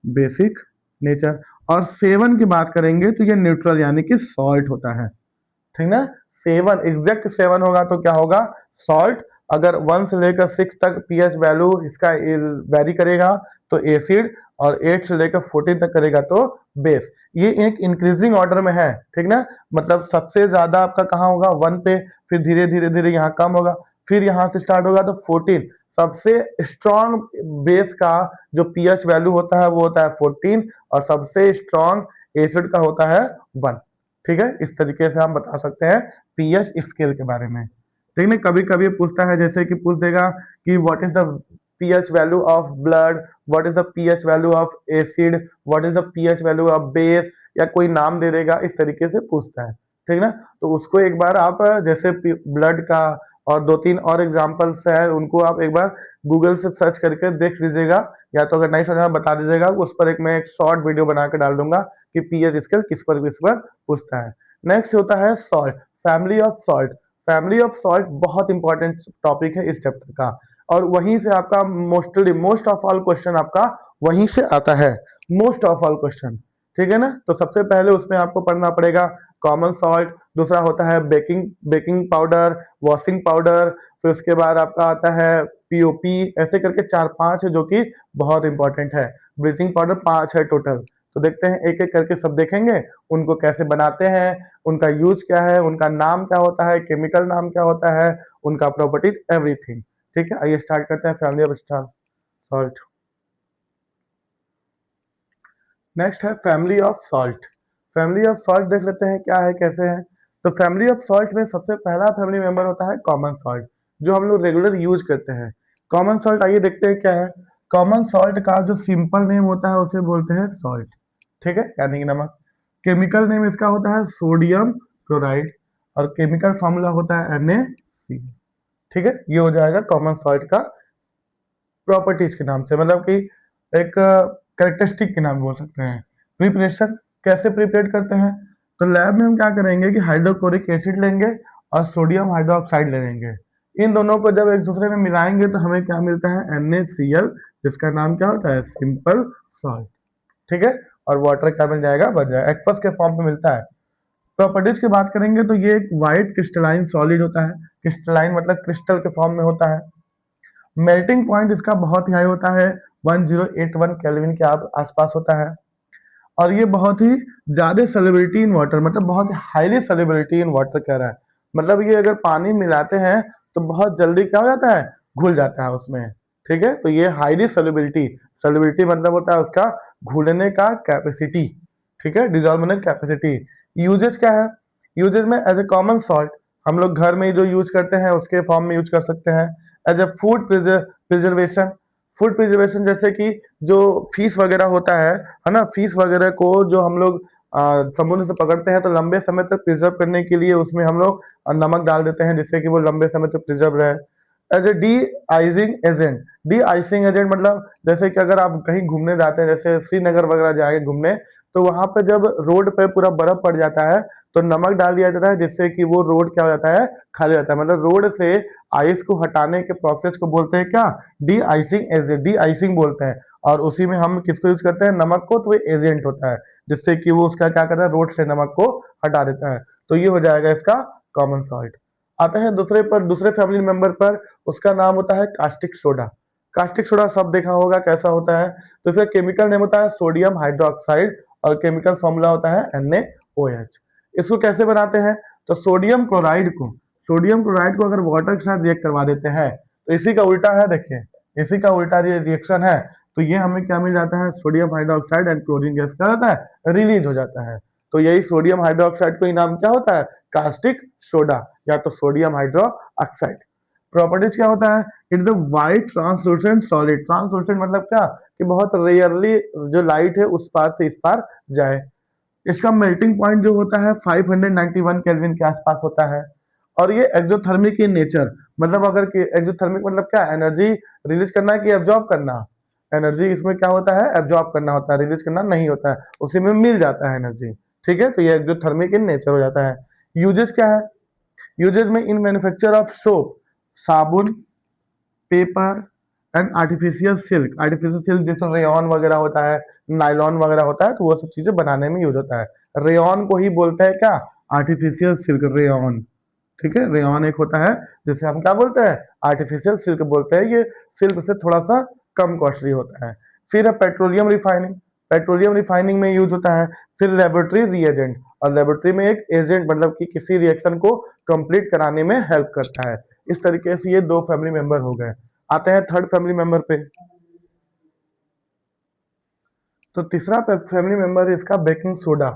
बेसिक नेचर। और 7 की बात करेंगे तो ये न्यूट्रल यानी कि सॉल्ट होता है। ठीक ना, 7 एग्जैक्ट 7 होगा तो क्या होगा, सॉल्ट। अगर 1 से लेकर 6 तक पीएच वैल्यू इसका वेरी करेगा तो एसिड, और 8 से लेकर 14 तक करेगा तो बेस। ये एक इंक्रीजिंग ऑर्डर में है। ठीक ना, मतलब सबसे ज्यादा आपका कहाँ होगा, 1 पे, फिर धीरे धीरे धीरे यहाँ कम होगा, फिर यहाँ से स्टार्ट होगा तो 14। सबसे स्ट्रॉन्ग बेस का जो पीएच वैल्यू होता है वो होता है 14, और सबसे स्ट्रॉन्ग एसिड का होता है 1। ठीक है, इस तरीके से हम बता सकते हैं पीएच स्केल के बारे में। ठीक है, कभी कभी पूछता है जैसे कि पूछ देगा कि what is the pH value of blood, what is the pH value of acid, what is the pH value of base, या कोई नाम दे देगा, इस तरीके से पूछता है। ठीक ना, तो उसको एक बार आप जैसे ब्लड का और 2-3 और एग्जांपल्स है उनको आप एक बार गूगल से सर्च करके देख लीजिएगा, या तो अगर नहीं समझ में बता दीजिएगा, उस पर मैं एक शॉर्ट वीडियो बना के डाल दूंगा कि पीएच स्केल किस पर पूछता है। नेक्स्ट होता है salt, family of salt. Family of salt बहुत इंपॉर्टेंट टॉपिक है इस चैप्टर का, और वहीं से आपका मोस्ट ऑफ ऑल क्वेश्चन आपका वहीं से आता है, मोस्ट ऑफ ऑल क्वेश्चन। ठीक है ना, तो सबसे पहले उसमें आपको पढ़ना पड़ेगा कॉमन सॉल्ट, दूसरा होता है baking baking powder, washing powder, फिर उसके बाद आपका आता है पीओपी, ऐसे करके 4-5 है जो कि बहुत इंपॉर्टेंट है। ब्लीचिंग पाउडर 5 है टोटल। तो देखते हैं एक एक करके सब देखेंगे, उनको कैसे बनाते हैं, उनका यूज क्या है, उनका नाम क्या होता है, केमिकल नाम क्या होता है, उनका प्रॉपर्टीज, एवरीथिंग। ठीक है, आइए स्टार्ट करते हैं फैमिली ऑफ सॉल्ट। नेक्स्ट है family of salt. Family of salt देख लेते हैं क्या है कैसे है। तो फैमिली ऑफ सॉल्ट में सबसे पहला फैमिली मेंबर होता है कॉमन सॉल्ट, जो हम लोग रेगुलर यूज करते हैं। कॉमन सॉल्ट आइए देखते हैं क्या है। कॉमन सॉल्ट का जो सिंपल नेम होता है उसे बोलते हैं सॉल्ट। ठीक है, यानी कि नमक। केमिकल नेम इसका होता है सोडियम क्लोराइड, और केमिकल फॉर्मूला होता है NaC। ठीक है, ये हो जाएगा कॉमन सॉल्ट का प्रॉपर्टीज के नाम से, मतलब कि एक कैरेक्टरिस्टिक के नाम बोल सकते हैं। प्रिपरेशन कैसे प्रिपेयर करते हैं, तो लैब में हम क्या करेंगे कि हाइड्रोक्लोरिक एसिड लेंगे और सोडियम हाइड्रोक्साइड ले लेंगे। इन दोनों को जब एक दूसरे में मिलाएंगे तो हमें क्या मिलता है, NaCl, जिसका नाम क्या होता है, सिंपल सॉल्ट। ठीक है, और वाटर क्या बन जाएगा, बन जाएगा, एक्वस के फॉर्म में मिलता है। प्रॉपर्टीज की बात करेंगे तो ये एक व्हाइट क्रिस्टलाइन सॉलिड होता है। क्रिस्टलाइन मतलब क्रिस्टल के फॉर्म में होता है। मेल्टिंग पॉइंट इसका बहुत ही हाई होता है, 1081 केल्विन के आसपास होता है। और ये बहुत ही ज्यादा सॉल्युबिलिटी इन वाटर, मतलब बहुत हाईली सॉल्युबिलिटी इन वाटर कह रहा है। मतलब ये अगर पानी मिलाते हैं तो बहुत जल्दी क्या हो जाता है, घुल जाता है उसमें। ठीक है, तो ये हाईली सॉल्युबिलिटी, सॉल्युबिलिटी मतलब होता है उसका घुलने का कैपेसिटी। ठीक है, डिजॉल्व होने की कैपेसिटी। यूजेज क्या है, यूजेज में एज ए कॉमन सॉल्ट हम लोग घर में जो यूज करते हैं उसके फॉर्म में यूज कर सकते हैं। As a food preservation, food preservation जैसे कि जो फिश वगैरह होता है ना, फिश वगैरह को जो हम लोग समुद्र से पकड़ते हैं तो लंबे समय तक प्रिजर्व करने के लिए उसमें हम लोग नमक डाल देते हैं जिससे कि वो लंबे समय तक प्रिजर्व रहे। As a deicing agent, deicing agent मतलब जैसे कि अगर आप कहीं घूमने जाते हैं, जैसे श्रीनगर वगैरह जाएंगे घूमने, तो वहां पे जब रोड पे पूरा बर्फ पड़ जाता है तो नमक डाल दिया जाता है जिससे कि वो रोड क्या हो जाता है, खाली जाता है। मतलब रोड से आइस को हटाने के प्रोसेस को बोलते हैं क्या, D icing agent, D icing बोलते हैं। और उसी में हम किसको यूज करते हैं, नमक को, तो ये एजेंट होता है जिससे कि वो उसका क्या करता है, रोड से नमक को हटा देता है। तो ये हो जाएगा इसका कॉमन सॉल्ट। आते हैं दूसरे पर, दूसरे फैमिली मेंबर पर, उसका नाम होता है कास्टिक सोडा। कास्टिक सोडा सब देखा होगा कैसा होता है। तो इसका केमिकल नेम होता है सोडियम हाइड्रोक्साइड और केमिकल फॉर्मूला होता है NaOH। इसको कैसे बनाते हैं, तो सोडियम क्लोराइड को अगर वाटर के साथ रिएक्ट करवा देते हैं तो इसी का उल्टा है, देखिए इसी का उल्टा रिएक्शन है, तो ये हमें क्या मिल जाता है, sodium hydroxide and chlorine gas क्या होता है, रिलीज हो जाता है। तो यही सोडियम हाइड्रोक्साइड का नाम क्या होता है, कास्टिक सोडा या तो सोडियम हाइड्रो ऑक्साइड। प्रॉपर्टीज क्या होता है, it is the white translucent solid. Translucent मतलब क्या, कि बहुत रेयरली जो लाइट है उस पार से इस पार जाए। इसका मेल्टिंग पॉइंट जो होता है 591 केल्विन के आसपास होता है। और ये एक्सोथर्मिक इन नेचर, मतलब अगर एक्सोथर्मिक मतलब क्या, एनर्जी रिलीज करना है कि एब्जॉर्ब करना, एनर्जी इसमें क्या होता है, एब्जॉर्ब करना होता है, रिलीज करना नहीं होता है, उसी में मिल जाता है एनर्जी। ठीक है, तो ये एक्सोथर्मिक इन नेचर हो जाता है। यूजेस क्या है, यूजेस में इन मैन्युफैक्चर ऑफ सोप, साबुन, पेपर एंड आर्टिफिशियल सिल्क जैसे रेयन वगैरह होता है, नायलॉन वगैरह होता है, तो वो सब चीजें बनाने में यूज होता है। रेयन को ही बोलते हैं क्या, आर्टिफिशियल सिल्क, रेयन। ठीक है, रेयन एक होता है जिसे हम क्या बोलते हैं, आर्टिफिशियल सिल्क बोलते हैं, ये सिल्क से थोड़ा सा कम कॉस्टली होता है। फिर है पेट्रोलियम रिफाइनिंग, पेट्रोलियम रिफाइनिंग में यूज होता है। फिर लेबोरेटरी रिएजेंट, और लेबोरेटरी में एक एजेंट मतलब कि किसी रिएक्शन को कंप्लीट कराने में हेल्प करता है। इस तरीके से ये दो फैमिली मेंबर हो गए। आते हैं थर्ड फैमिली मेंबर पे। तो तीसरा फैमिली मेंबर है इसका बेकिंग सोडा।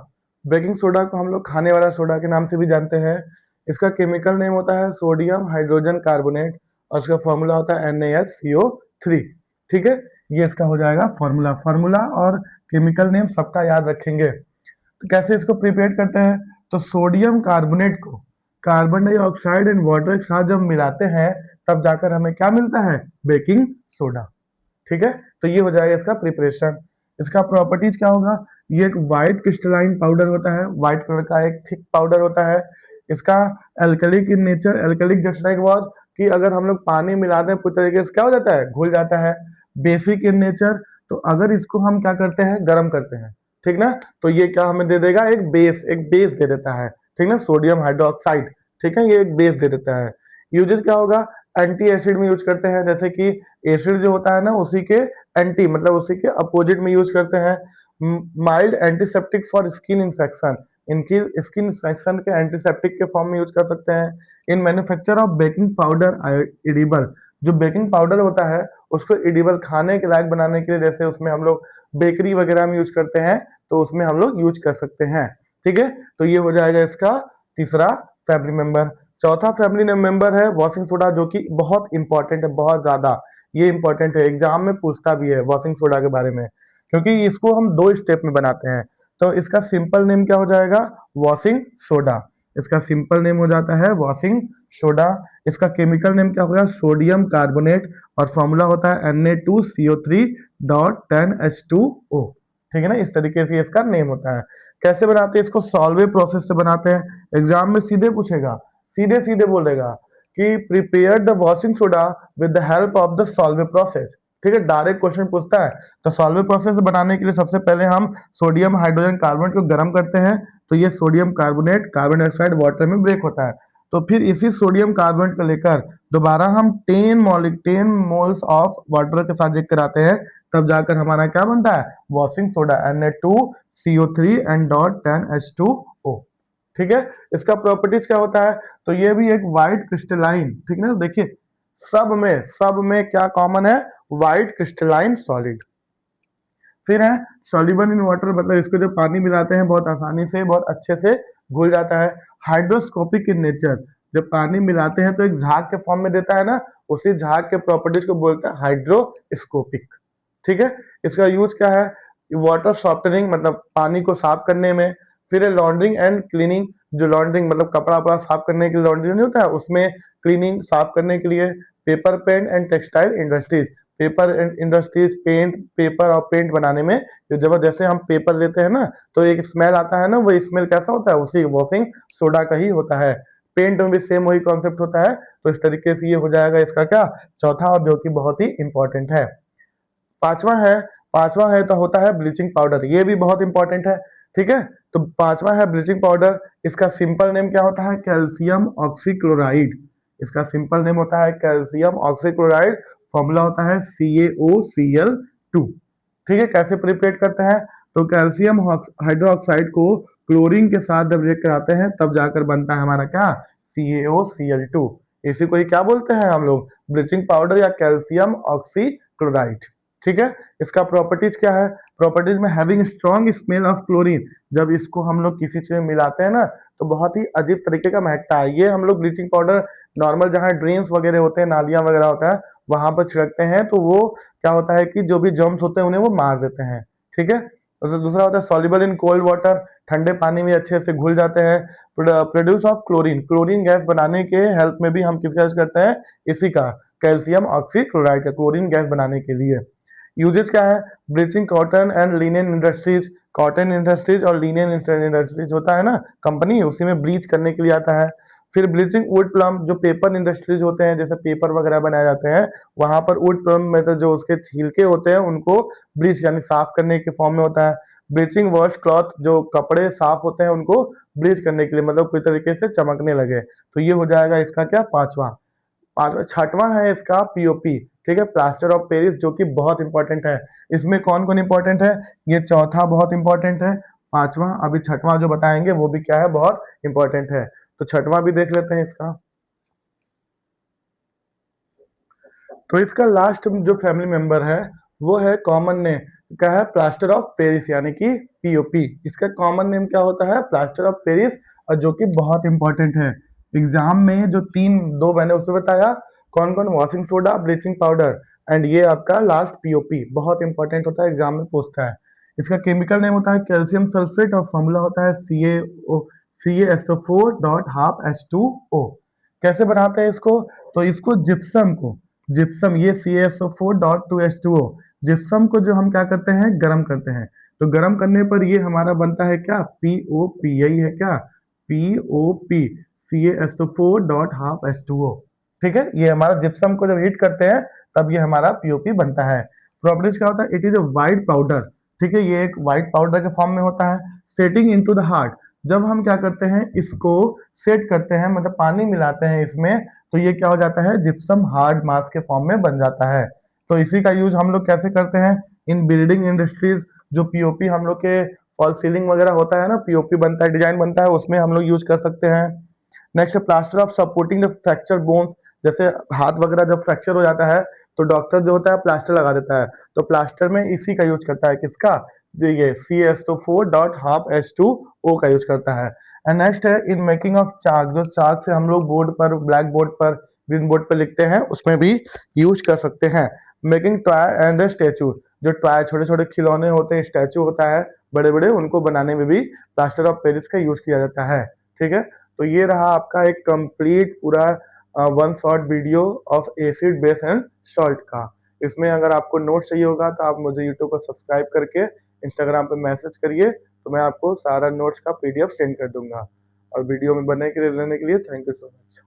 बेकिंग सोडा को हम लोग खाने वाला सोडा के नाम से भी जानते हैं। इसका केमिकल नेम होता है सोडियम हाइड्रोजन कार्बोनेट और इसका फॉर्मूला होता है NaSCO3। ठीक है, ये इसका हो जाएगा फॉर्मूला। फॉर्मूला और केमिकल नेम सबका याद रखेंगे। तो कैसे इसको प्रिपेयर करते हैं, तो सोडियम कार्बोनेट को कार्बन डाइऑक्साइड एंड वाटर के साथ जब मिलाते हैं तब जाकर हमें क्या मिलता है, बेकिंग सोडा। ठीक है, तो ये हो जाएगा इसका प्रिपरेशन। इसका प्रॉपर्टीज क्या होगा, ये एक व्हाइट क्रिस्टलाइन पाउडर होता है, व्हाइट कलर का एक थिक पाउडर होता है। इसका alkalic in nature, alkalic just like what, कि अगर हम लोग पानी मिला दें पूरी तरीके से क्या हो जाता है, घुल जाता है। बेसिक इन नेचर, तो अगर इसको हम क्या करते हैं, गर्म करते हैं, ठीक ना, तो ये क्या हमें दे देगा, एक बेस दे देता है। ठीक ना, सोडियम हाइड्रोक्साइड, ठीक है, ये एक बेस दे देता है। यूजेस क्या होगा, एंटी एसिड में यूज करते हैं, जैसे कि एसिड जो होता है ना उसी के एंटी मतलब उसी के अपोजिट में यूज करते हैं। Mild antiseptic for skin infection, इनकी स्किन इन्फेक्शन के एंटीसेप्टिक के फॉर्म में यूज कर सकते हैं। इन manufacture of baking powder edible, जो बेकिंग पाउडर होता है उसको एडिबल खाने के लायक बनाने के लिए, जैसे उसमें हम लोग बेकरी वगैरह में यूज करते हैं, तो उसमें हम लोग यूज कर सकते हैं। ठीक है, तो ये हो जाएगा इसका तीसरा फैमिली मेंबर। चौथा फैमिली मेंबर है वॉशिंग सोडा, जो कि बहुत इंपॉर्टेंट है, बहुत ज्यादा ये इंपॉर्टेंट है, एग्जाम में पूछता भी है वॉशिंग सोडा के बारे में, क्योंकि इसको हम दो स्टेप में बनाते हैं। तो इसका सिंपल नेम क्या हो जाएगा, वॉशिंग सोडा। इसका सिंपल नेम हो जाता है वॉशिंग सोडा। इसका केमिकल नेम क्या होगा, सोडियम कार्बोनेट और फॉर्मूला होता है Na2CO3.10H2O। ठीक है ना, इस तरीके से इसका नेम होता है। कैसे बनाते हैं इसको, सॉल्वे प्रोसेस से बनाते हैं। एग्जाम में सीधे पूछेगा, सीधे सीधे बोलेगा कि prepare the washing soda with the help of the Solvay process. ठीक है, डायरेक्ट क्वेश्चन पूछता है। तो सॉल्वे प्रोसेस बनाने के लिए सबसे पहले हम सोडियम हाइड्रोजन कार्बोनेट को गर्म करते हैं, तो ये sodium carbonate carbon dioxide water में ब्रेक होता है। तो फिर इसी सोडियम कार्बोनेट को लेकर दोबारा हम 10 मोल्स ऑफ वाटर के साथ रिएक्ट कराते हैं, तब जाकर हमारा क्या बनता है, washing soda Na2CO3 and dot 10H2O। ठीक है, इसका प्रॉपर्टीज क्या होता है, तो ये भी एक व्हाइट क्रिस्टलाइन, ठीक है ना, देखिए सब में क्या कॉमन है, व्हाइट क्रिस्टलाइन सॉलिड। फिर है सॉल्युबल इन वाटर, मतलब इसको जब पानी मिलाते हैं बहुत आसानी से बहुत अच्छे से घुल जाता है। हाइड्रोस्कोपिक इन नेचर, जब पानी मिलाते हैं तो एक झाग के फॉर्म में देता है ना, उसी झाग के प्रॉपर्टीज को बोलते हैं हाइड्रोस्कोपिक। ठीक है, इसका यूज क्या है, वाटर सॉफ्टनिंग मतलब पानी को साफ करने में। फिर है लॉन्ड्रिंग एंड क्लीनिंग, जो लॉन्ड्रिंग मतलब कपड़ा वपड़ा साफ करने के लिए लॉन्ड्री नहीं होता है, उसमें क्लीनिंग साफ करने के लिए। Paper paint and textile industries, paper industries paper और पेंट बनाने में, जब जैसे हम पेपर लेते हैं ना तो एक स्मेल आता है ना, वो स्मेल कैसा होता है, उसी वॉशिंग सोडा का ही होता है। पेंट में भी सेम वही कॉन्सेप्ट होता है। तो इस तरीके से ये हो जाएगा इसका क्या, चौथा, और जो कि बहुत ही इंपॉर्टेंट है। पांचवा है पांचवा है तो होता है ब्लीचिंग पाउडर, ये भी बहुत इंपॉर्टेंट है। ठीक है, तो पांचवा है ब्लीचिंग पाउडर। इसका सिंपल नेम क्या होता है, कैल्शियम ऑक्सीक्लोराइड। इसका सिंपल नेम होता है कैल्शियम ऑक्सीक्लोराइड। फॉर्मूला होता है CaOCl2। ठीक है, कैसे प्रिपेयर करते हैं, तो कैल्शियम हाइड्रोक्साइड को क्लोरीन के साथ जब रिएक्ट कराते हैं तब जाकर बनता है हमारा क्या, CaOCl2। इसी को ही क्या बोलते हैं हम लोग, ब्लीचिंग पाउडर या कैल्शियम ऑक्सीक्लोराइड। ठीक है, इसका प्रॉपर्टीज क्या है, प्रॉपर्टीज में having strong smell of chlorine, जब इसको हम लोग किसी चीज में मिलाते हैं ना तो बहुत ही अजीब तरीके का महकता है। ये हम लोग ब्लीचिंग पाउडर नॉर्मल जहाँ ड्रेन्स वगैरह होते हैं, नालियां वगैरह होता है, वहां पर छिड़कते हैं तो वो क्या होता है कि जो भी जर्म्स होते हैं उन्हें वो मार देते हैं। ठीक है, तो दूसरा होता है सॉल्युबल इन कोल्ड वाटर, ठंडे पानी में अच्छे से घुल जाते हैं। Produce of chlorine, chlorine gas बनाने के हेल्प में भी हम किसका यूज करते हैं, इसी का, कैल्शियम ऑक्सीक्लोराइड का, क्लोरीन गैस बनाने के लिए। यूजेज क्या है, bleaching cotton and linen industries, cotton industries और लिनेन इंडस्ट्रीज होता है ना कंपनी, उसी में ब्लीच करने के लिए आता है। फिर ब्लीचिंग वुड प्लम, जो पेपर इंडस्ट्रीज होते हैं जैसे पेपर वगैरह बनाए जाते हैं, वहां पर वुड प्लम में तो जो उसके छिलके होते हैं उनको ब्लीच यानी साफ करने के फॉर्म में होता है। ब्लीचिंग वॉश क्लॉथ, जो कपड़े साफ होते हैं उनको ब्लीच करने के लिए, मतलब पूरी तरीके से चमकने लगे, तो ये हो जाएगा इसका क्या, पांचवा। पांचवा छठवां है इसका पीओपी। ठीक है, प्लास्टर ऑफ पेरिस, जो कि बहुत इंपॉर्टेंट है। इसमें कौन कौन इंपॉर्टेंट है, ये चौथा बहुत इंपॉर्टेंट है, पांचवा, अभी छठवां जो बताएंगे वो भी क्या है, बहुत इंपॉर्टेंट है। तो छठवां भी देख लेते हैं इसका। तो इसका लास्ट जो फैमिली मेंबर है वो है कॉमन नेम, क्या है, प्लास्टर ऑफ पेरिस यानी कि पीओपी। इसका कॉमन नेम क्या होता है, प्लास्टर ऑफ पेरिस, और जो कि बहुत इंपॉर्टेंट है। एग्जाम में जो दो मैंने उसमें बताया, कौन कौन, washing soda, bleaching powder, and ये आपका लास्ट पीओपी, बहुत इंपॉर्टेंट होता है, एग्जाम में पूछता है। इसका केमिकल नेम होता है कैल्शियम सल्फेट और फॉर्मूला होता है CaSO4.12H2O। कैसे बनाते हैं इसको, तो इसको जिप्सम, ये CaSO4.2H2O, जिप्सम को जो हम क्या करते हैं, गर्म करते हैं, तो गर्म करने पर ये हमारा बनता है क्या, POP, यही है क्या, POP, CaSO4.12H2O। ठीक है, ये हमारा जिप्सम को जब हीट करते हैं तब ये हमारा पीओपी बनता है। प्रॉपर्टीज क्या होता है, it is a white powder. ठीक है, ये एक वाइट पाउडर के फॉर्म में होता है। सेटिंग इनटू द हार्ट, जब हम क्या करते हैं, इसको सेट करते हैं, मतलब पानी मिलाते हैं इसमें, तो ये क्या हो जाता है, जिप्सम हार्ड मास के फॉर्म में बन जाता है। तो इसी का यूज हम लोग कैसे करते हैं, इन बिल्डिंग इंडस्ट्रीज, जो पीओपी हम लोग के फॉल सीलिंग वगैरह होता है ना, पीओपी बनता है, डिजाइन बनता है, उसमें हम लोग यूज कर सकते हैं। Next, plaster of supporting the fracture bones, जैसे हाथ वगैरह जब फ्रैक्चर हो जाता है तो डॉक्टर जो होता है प्लास्टर लगा देता है, तो प्लास्टर में इसी का यूज करता है, किसका, जो ये CaSO4.12H2O का यूज करता है। एंड नेक्स्ट है इन मेकिंग ऑफ चाक, जो चाक से हम लोग बोर्ड पर, ब्लैक बोर्ड पर, ग्रीन बोर्ड पर लिखते हैं, उसमें भी यूज कर सकते हैं। मेकिंग टॉय एंड स्टैचू, जो टॉय छोटे छोटे खिलौने होते हैं, स्टैचू होता है बड़े बड़े, उनको बनाने में भी प्लास्टर ऑफ पेरिस का यूज किया जाता है। ठीक है, तो ये रहा आपका एक कंप्लीट पूरा one short video of acid base and salt का। इसमें अगर आपको नोट्स चाहिए होगा तो आप मुझे यूट्यूब पर सब्सक्राइब करके इंस्टाग्राम पे मैसेज करिए, तो मैं आपको सारा नोट्स का PDF सेंड कर दूंगा। और वीडियो में बने के लिए रहने के लिए थैंक यू सो मच।